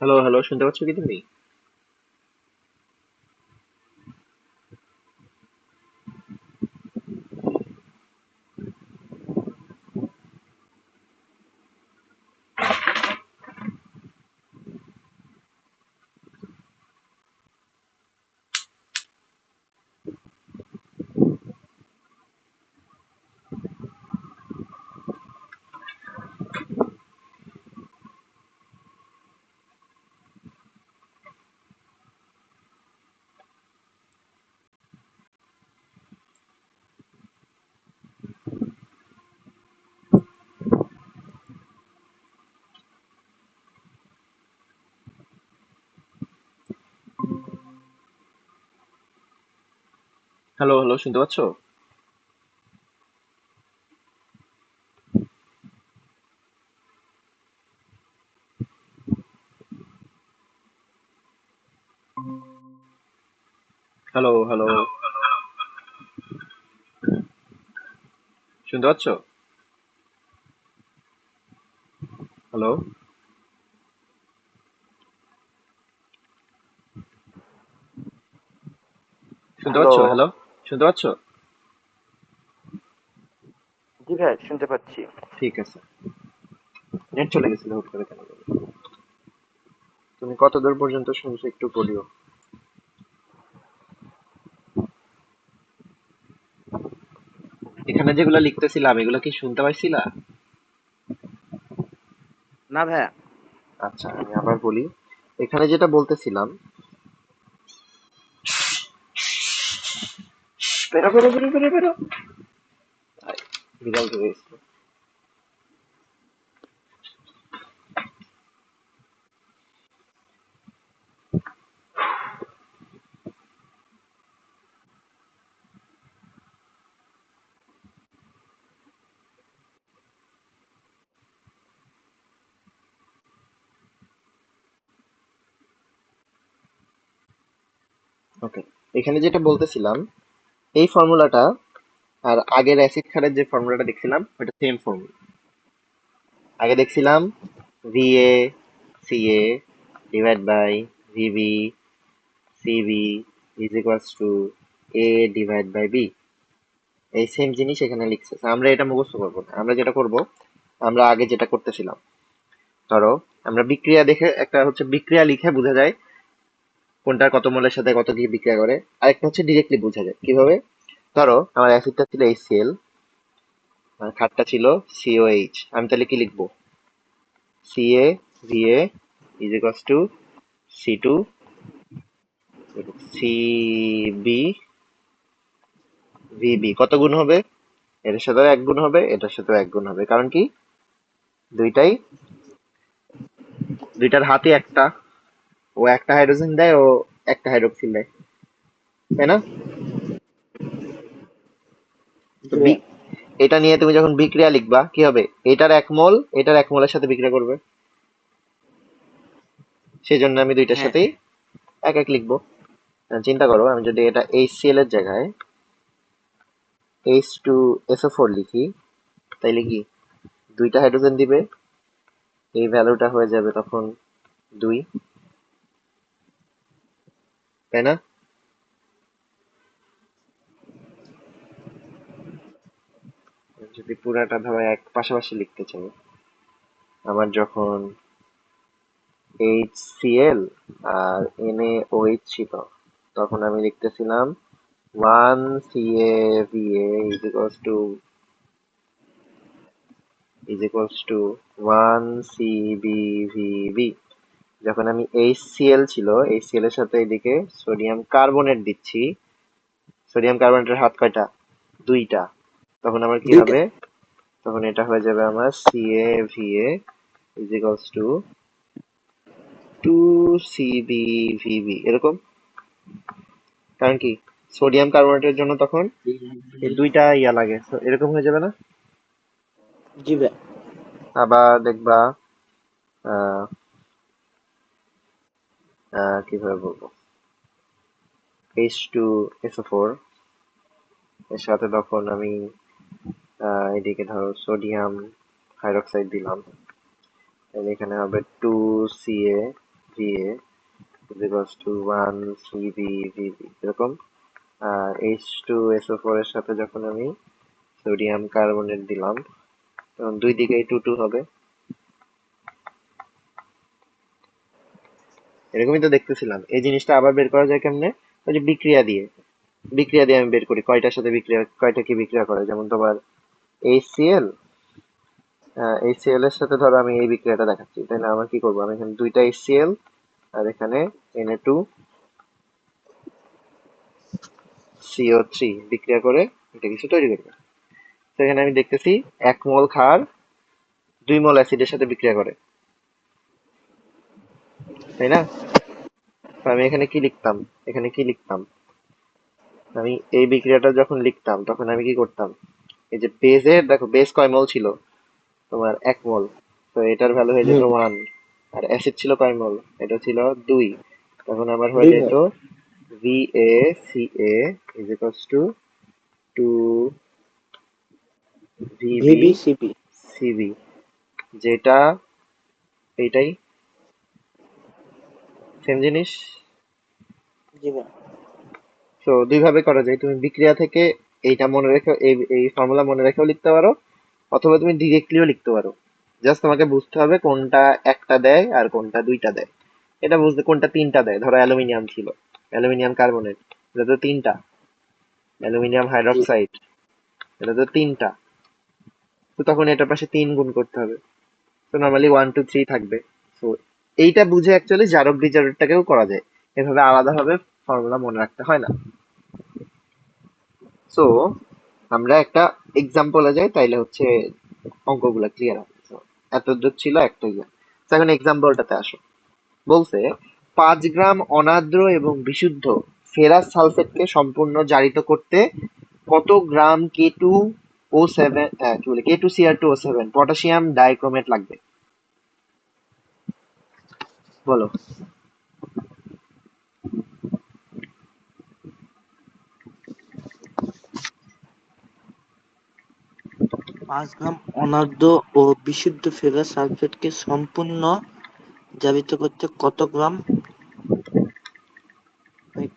হ্যালো, হ্যালো, শুনতে পাচ্ছ কি তুমি? হ্যালো, হ্যালো, শুনতে পাচ্ছ? হ্যালো, হ্যালো, শুনতে পাচ্ছ? হ্যালো, শুনতে হ্যালো। পাচ্ছ? হ্যালো, শুনতে পাচ্ছ? জি ভাই, শুনতে পাচ্ছি। ঠিক আছে। নেট চলে গেছিল হুট করে কেন জানি। তুমি কত দূর পর্যন্ত শুনছো একটু বলিও। এখানে যেগুলা লিখতেছিলাম এগুলা কি শুনতে পাইছিলা? না ভাইয়া। আচ্ছা, আমি আবার বলি। এখানে যেটা বলতেছিলাম, বেরো বেরো বেরো বেরো বেরো। আয়, বিড়াল ধরে গেছিল। ওকে, এখানে যেটা বলতেছিলাম, এই ফর্মুলাটা আর আগের অ্যাসিড ক্ষারের যে ফর্মুলাটা দেখছিলাম ওটা সেম ফর্মুলা। আগে দেখছিলাম VA CA divide by VB CB is equals to A divide by B। এই সেম জিনিস এখানে লিখছে। আমরা এটা মুখস্থ করবো না, আমরা যেটা করব, আমরা আগে যেটা করতেছিলাম, ধরো আমরা বিক্রিয়া দেখে একটা হচ্ছে বিক্রিয়া লিখে বোঝা যায় কোনটা কত মোলের সাথে কত কি বিক্রিয়া করে। আরেকটা হচ্ছে ডিরেক্টলি বোঝা যায় কিভাবে। ধরো আমার অ্যাসিডটা ছিল HCl আর ক্ষারটা ছিল COH, আমি তাহলে কি লিখবো? CaVa is equals to C2 CbVb। কত গুণ হবে? এটার সাথেও এক গুণ হবে, এটার সাথেও এক গুণ হবে, কারণ কি দুইটাই দুইটার হাতে একটা, ও একটা হাইড্রোজেন দেয়, ও একটা হাইড্রোক্সিল দেয়, তাই না? তো জি ভাইয়া। এটা নিয়ে তুমি যখন বিক্রিয়া লিখবা কি হবে, এটার এক মোলের সাথে বিক্রিয়া করবে, সেই জন্য আমি দুইটার হ্যাঁ। সাথেই এক এক লিখবো। চিন্তা করো, আমি যদি এটা HCl এর জায়গায় H2SO4 লিখি, তাইলে কি দুইটা হাইড্রোজেন দিবে, এই ভ্যালুটা হয়ে যাবে তখন 2, তাই না? যদি পুরাটা ধরো এক পাশাপাশি লিখতে চাই, আমার যখন HCl আর NaOH ছিল, তখন আমি লিখতেছিলাম 1CaVa is equals to 1CbVb। যখন আমি HCl ছিল, HCl এর সাথে এদিকে সোডিয়াম কার্বনেট দিচ্ছি, সোডিয়াম কার্বনেটের হাত কয়টা, দুইটা, তখন আমার কি দুইটা। হবে, তখন এটা হয়ে যাবে আমার CaVa is equals to 2CbVb, এরকম। কারণ কি, সোডিয়াম কার্বনেটের জন্য তখন এই দুইটা ইয়া লাগে, তো এরকম হয়ে যাবে না? জি ভাই। আবার দেখবা আহ কিভাবে বলবো, H2SO4 এর সাথে তখন আমি এদিকে ধরো সোডিয়াম হাইড্রোক্সাইড দিলাম, তাহলে এখানে হবে 2CaVa is equals to 1CbVb, এরকম। আর H2SO4 এর সাথে যখন আমি সোডিয়াম কার্বনেট দিলাম, তখন দুই দিকেই 2 2 হবে। এরকমই তো দেখতেছিলাম। এই জিনিসটা আবার বের করা যায় কেমনে, ওই যে বিক্রিয়া দিয়ে আমি বের করি কয়টার সাথে বিক্রিয়া, কয়টা কি বিক্রিয়া করে, যেমন তোমার HCl, HCl এর সাথে ধরো আমি এই বিক্রিয়াটা দেখাচ্ছি, তাই না? আমার কি করবো, আমি এখানে দুইটা HCl আর এখানে Na2CO3 বিক্রিয়া করে এটা কিছু তৈরি করবে। তো এখানে আমি দেখতেছি 1 মোল ক্ষার 2 মোল অ্যাসিডের সাথে বিক্রিয়া করে, তাই না? তো আমি এখানে কি লিখতাম, আমি এই বিক্রিয়াটা যখন লিখতাম তখন আমি কি করতাম, এই যে বেজের দেখো, বেজ কয় মোল ছিল, তোমার 1 মোল, তো এটার ভ্যালু হয়ে যেত হুম। 1। আর অ্যাসিড ছিল কয় মোল, এটা ছিল 2, তখন আমার হয়ে দুই যেত ভাই। VaCa is equals to VbCp। 2VbCb, যেটা এইটাই সেম জিনিস। জি ভাই। তো দুই ভাবে করা যায়, তুমি বিক্রিয়া থেকে এইটা মনে রেখে এই ফর্মুলা মনে রেখেও লিখতে পারো, অথবা তুমি ডিরেক্টলিও লিখতে পারো। জাস্ট তোমাকে বুঝতে হবে কোনটা একটা দেয় আর কোনটা দুইটা দেয়। এটা বুঝতে, কোনটা তিনটা দেয়, ধরো অ্যালুমিনিয়াম ছিল, অ্যালুমিনিয়াম কার্বনেট, এটা তো তিনটা, অ্যালুমিনিয়াম জি। হাইড্রক্সাইড, এটা তো তিনটা, তো তখন এটার পাশে 3 গুণ করতে হবে। তো নর্মালি 1 2 3 থাকবে। তো এইটা বুঝে অ্যাকচুয়ালি জারক বিজারকটাকেও করা যায়, এভাবে আলাদাভাবে ফর্মুলা মনে রাখতে হয় না। সো আমরা একটা এক্সাম্পলে যাই, তাইলে হচ্ছে অঙ্কগুলো ক্লিয়ার হবে। So, এতদূর ছিল একটা ইয়ে। তো এখন এক্সাম্পলটাতে আসো। বলছে 5 গ্রাম অনার্দ্র এবং বিশুদ্ধ ফেরাস সালফেটকে সম্পূর্ণ জারিত করতে কত গ্রাম K2O7, কি বলে, K2Cr2O7 পটাশিয়াম ডাইক্রোমেট লাগবে, বলো। 5 গ্রাম অনার্দ্র ও বিশুদ্ধ ফেরাস সালফেটকে সম্পূর্ণ জাবিত করতে কত গ্রাম? ভাই,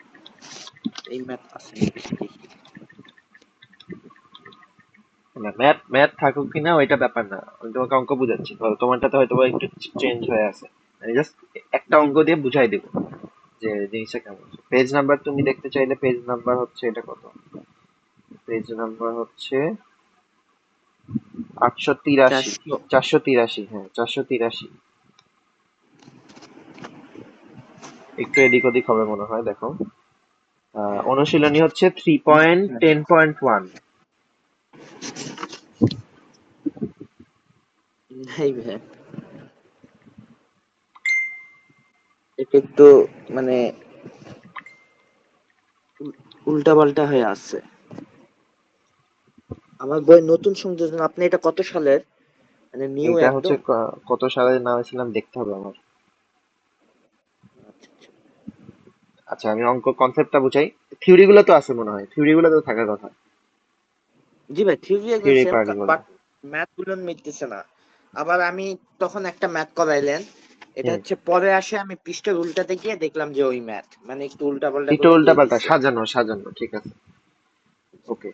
এই ম্যাথ আছে নাকি দেখি। না, ম্যাথ ম্যাথ থাকুক কিনা ওইটা ব্যাপার না, আমি তোমাকে অঙ্ক বুঝাচ্ছি, ধরো তোমারটাতে হয়তো বা একটু চেঞ্জ হয়ে আছে, আমি জাস্ট একটা অঙ্ক দিয়ে বুঝাই দেবো যে জিনিসটা কেমন। পেজ নাম্বার তুমি দেখতে চাইলে পেজ নাম্বার হচ্ছে এটা কত, পেজ নাম্বার হচ্ছে 883, 400। 483, হ্যাঁ 483। একটু এদিক ওদিক হবে মনে হয়, দেখো। অনুশীলনী হচ্ছে 3.10.1। এই ভাই। একটু মানে উল্টা পাল্টা হয়ে আছে। আমার বই নতুন সংযোজন। আপনি এটা কত সালের? মানে নিউ এইটা হচ্ছে একদম? কত সালে নামেছিলাম দেখতে হবে আমার। আচ্ছা, আচ্ছা। আচ্ছা আমি অঙ্ক কনসেপ্টটা বুঝাই। থিওরি গুলো তো আছে মনে হয়, থিওরি গুলো তো থাকার কথা। জি ভাই, থিওরি একদম থিওরি সেম, পার্ট গুলো। বাট ম্যাথ গুলো মিলতেছে না। আবার আমি তখন একটা ম্যাথ করাইলেন, এটা হুম। হচ্ছে পরে আসে আমি পৃষ্ঠার উল্টাতে গিয়ে দেখলাম যে ওই ম্যাথ, মানে একটু উল্টা পাল্টা একটু করে উল্টা দিয়ে পাল্টা দিছে। সাজানো সাজানো, ঠিক আছে। ওকে।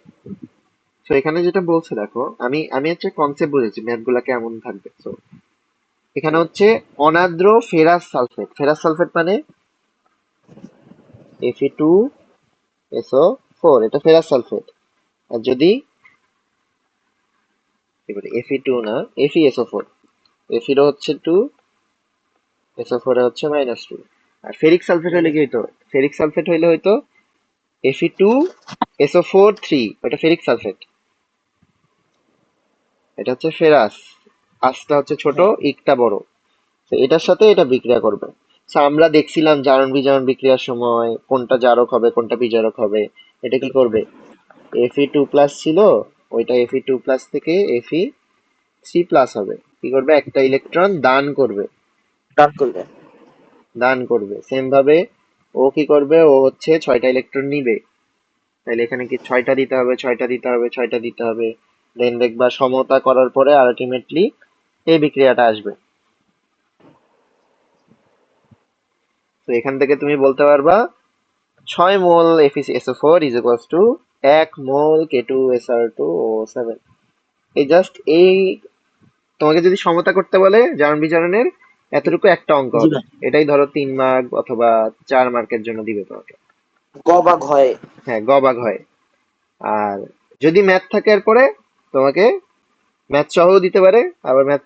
তো এখানে যেটা বলছে দেখো, আমি আমি হচ্ছে কনসেপ্ট বুঝেছি ম্যাথ গুলা কেমন থাকবে। তো জি এখানে ভাই। হচ্ছে অনাদ্র ফেরাস সালফেট। ফেরাস সালফেট মানে Fe2SO4, এটা ফেরাস সালফেট। আর যদি Fe2 না, FeSO4, এফিরও হচ্ছে 2, SO4 এ হচ্ছে -2। আর ফেরিক সালফেট হইলে মানে কি হইতো? ফেরিক সালফেট হইলে হয়তো Fe2SO4 3, ওটা ফেরিক সালফেট। এটা হচ্ছে ফেরাস, আঁচটা হচ্ছে ছোট, হ্যাঁ। ইকটা বড়। তো এটার সাথে এটা বিক্রিয়া করবে। তো আমরা দেখছিলাম জারণ বিজারণ বিক্রিয়ার সময় কোনটা জারক হবে কোনটা বিজারক হবে। এটা কি করবে? Fe2+ ছিল, ওইটা Fe2+ থেকে Fe3+ হবে। কি করবে? একটা ইলেকট্রন দান করবে। ডান করলে। দান করবে সেম ভাবে। ও কি করবে? ও হচ্ছে 6টা ইলেকট্রন নিবে। তাহলে এখানে কি 6টা দিতে হবে, 6টা দিতে হবে, 6টা দিতে হবে। দেন দেখবা সমতা করার পরে আলটিমেটলি এই বিক্রিয়াটা আসবে। তো এখান থেকে তুমি বলতে পারবা 6 মোল FeSO4 is equals two 1 mole K2SR2O7। এই জাস্ট এই, তোমাকে যদি সমতা করতে বলে জারণ বিজারণের, এতটুকু একটা অঙ্ক জি হবে। ভাই। এটাই ধরো 3 মার্ক অথবা 4 মার্কের জন্য দিবে তোমাকে। গ বা ঘয়ে। হ্যাঁ, গ বা ঘয়ে। আর যদি ম্যাথ থাকে এরপরে, তোমাকে ম্যাথ সহও দিতে পারে। আবার ম্যাথ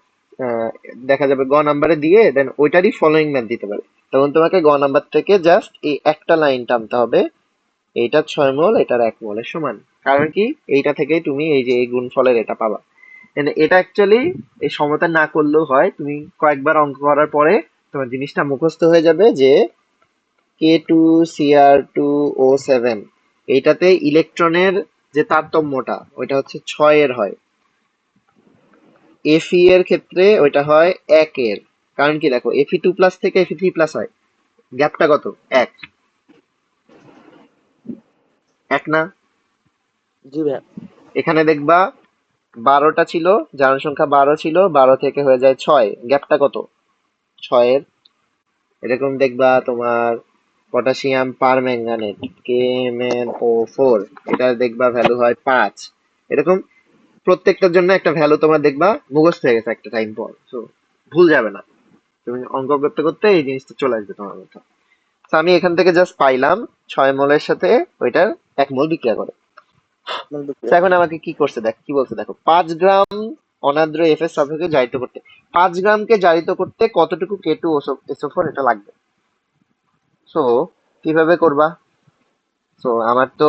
দেখা যাবে গ নাম্বারে দিয়ে দেন ওইটারই ফলোইং ম্যাথ দিতে পারে। তখন তোমাকে গ নাম্বার থেকে জাস্ট এই একটা লাইন টানতে হবে, এইটার 6 মোল এটার 1 মোলের সমান। কারণ কি? এইটা থেকেই তুমি এই যে এই গুণফলের এটা পাবা। And এটা অ্যাকচুয়ালি এই সমতা না করলেও হয়, তুমি কয়েকবার অঙ্ক করার পরে তোমার জিনিসটা মুখস্থ হয়ে যাবে যে K2Cr2O7 এইটাতে ইলেকট্রনের যে তারতম্যটা ওইটা হচ্ছে 6 এর হয়। Fe এর ক্ষেত্রে ওইটা হয় 1 এর। কারণ কি? দেখো Fe2+ থেকে Fe3+ হয়, গ্যাপটা কত? 1। এক না? জি ভাই। এখানে দেখবা 12টা ছিল, জারণ সংখ্যা 12 ছিল, 12 থেকে হয়ে যায় 6, গ্যাপটা কত? 6-এর। এরকম দেখবা তোমার পটাশিয়াম পারম্যাঙ্গানেট KMnO4, এটা দেখবা ভ্যালু হয় 5। এরকম প্রত্যেকটার জন্য একটা ভ্যালু তোমার দেখবা মুখস্থ হয়ে গেছে একটা টাইম পর। তো ভুল যাবে না, তুমি অঙ্ক করতে করতে এই জিনিসটা চলে আসবে তোমার মধ্যে। তো আমি এখান থেকে জাস্ট পাইলাম 6 মোলের সাথে ওইটার 1 মোল বিক্রিয়া করে। তো এখন আমাকে কি করছে দেখ, কি বলছে দেখো, 5 গ্রাম অনাদ্র এফএস সালফেটকে জারিত করতে, 5 গ্রামকে জারিত করতে কতটুকু K2SO4 এটা লাগবে। সো কিভাবে করবা? সো আমার তো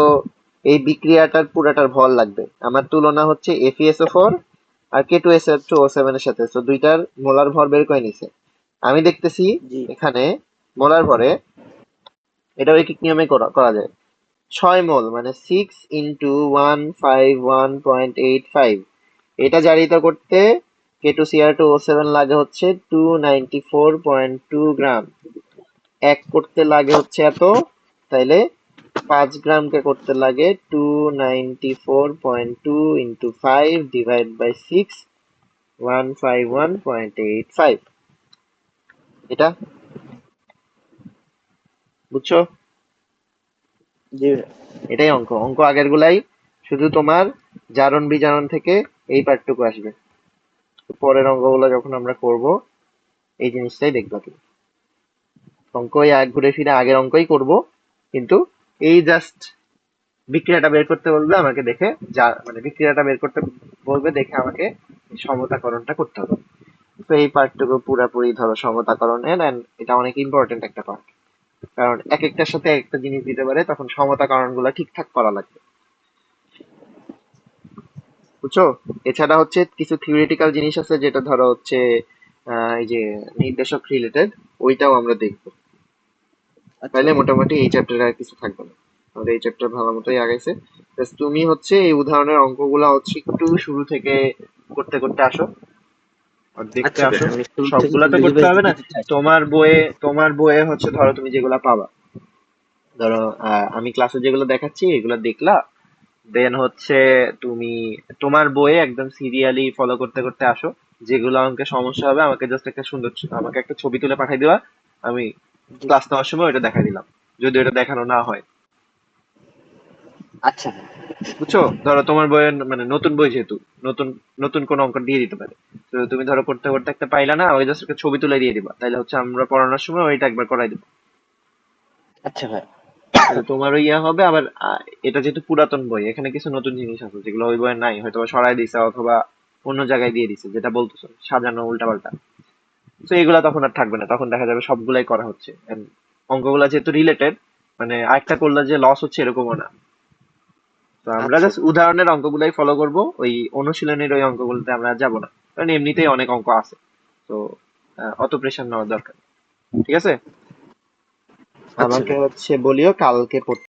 এই বিক্রিয়াটার পুরাটার ভর লাগবে। আমার তুলনা হচ্ছে FeSO4 আর K2SO7 এর সাথে। সো দুইটার মোলার ভর বের করে নিছে। আমি দেখতেছি জি। এখানে মোলার ভরে এটা ঐকিক নিয়মে করা করা যায়। 6 মোল মানে 6 × 151.85। এটা জারিত করতে K2Cr2O7 লাগে হচ্ছে 294.2 গ্রাম। এক করতে লাগে হচ্ছে এত, তাইলে 5 গ্রামকে করতে লাগে 294.2 ইন্টু 5 ডিভাইড বাই 6, 151.85। এটা বুঝছো? জি ভাই। এটাই অঙ্ক। অঙ্ক আগের গুলাই, শুধু তোমার জারণ বিজারণ থেকে এই পার্টটুকু আসবে। তো পরের অঙ্কগুলো যখন আমরা করব এই জিনিসটাই দেখবা তুমি। অঙ্ক ওই এক ঘুরে ফিরে আগের অঙ্কই করব, কিন্তু এই জাস্ট বিক্রিয়াটা বের করতে বলবে আমাকে দেখে, যা মানে বিক্রিয়াটা বের করতে বলবে দেখে আমাকে সমতাকরণটা করতে হবে। তো এই পার্টটুকু পুরাপুরি ধরো সমতাকরণের, and এটা অনেক ইম্পর্টেন্ট একটা পার্ট। কারণ এক একটার সাথে একটা জিনিস দিতে পারে, তখন সমতাকরণ গুলা ঠিকঠাক করা লাগবে। বুঝছো? এছাড়া হচ্ছে কিছু থিওরিটিক্যাল জিনিস আছে যেটা ধরো হচ্ছে এই যে নির্দেশক রিলেটেড, ওইটাও আমরা দেখবো। আচ্ছা তাইলে ভাই। মোটামুটি এই চ্যাপ্টারে আর কিছু থাকবে না। আমাদের এই চ্যাপ্টার ভালো মতোই আগাইছে। Just তুমি হচ্ছে এই উদাহরণের অঙ্কগুলা হচ্ছে একটু শুরু থেকে করতে করতে আসো, আর দেখতে আচ্ছা ভাই, আসো। আমি শুরু থেকে সবগুলা তো করতে রিভাইজ হবে না। দিতে চাচ্ছি। তোমার বইয়ে হচ্ছে ধরো তুমি যেগুলা পাবা, ধরো আমি ক্লাসে যেগুলো দেখাচ্ছি এগুলো দেখলা, দেন হচ্ছে তুমি তোমার বইয়ে একদম সিরিয়ালি ফলো করতে করতে আসো। যেগুলো অঙ্কে সমস্যা হবে আমাকে জাস্ট একটা আমাকে একটা ছবি তুলে পাঠিয়ে দিবা, আমি জি। ক্লাস নেওয়ার সময় ওটা দেখাই দিলাম, যদি ওটা দেখানো না হয়। আচ্ছা ভাই। বুঝছো? ধরো তোমার বইয়ের মানে নতুন বই যেহেতু, নতুন নতুন কোন অঙ্ক দিয়ে দিতে পারে। তো তুমি ধরো করতে করতে একটা পাইলা না, ওই জাস্ট একটা ছবি তুলে দিয়ে দিবা, তাহলে হচ্ছে আমরা পড়ানোর সময় ওইটা একবার করাই দিব। আচ্ছা ভাই। তাহলে তোমারও ইয়া হবে। আবার এটা যেহেতু পুরাতন বই, এখানে কিছু নতুন জিনিস আছে যেগুলো ওই বইয়ে নাই, হয়তো বা সরাই দিছে অথবা অন্য জায়গায় দিয়ে দিছে, যেটা বলতেছো সাজানো উল্টাপাল্টা। তো এগুলা তখন আর থাকবে না, তখন দেখা যাবে সবগুলাই করা হচ্ছে। And অঙ্কগুলা যেহেতু রিলেটেড, মানে আরেকটা করলে যে লস হচ্ছে এরকমও না। তো আমরা আচ্ছা জাস্ট উদাহরণের অঙ্কগুলাই ফলো করব, ওই অনুশীলনের ওই অঙ্কগুলোতে আমরা যাব না, কারণ এমনিতেই অনেক অঙ্ক আছে। তো অত প্রেশার নেওয়ার দরকার নেই। ঠিক আছে? আচ্ছা আমাকে ভাই। হচ্ছে বলিও কালকে পড়তে।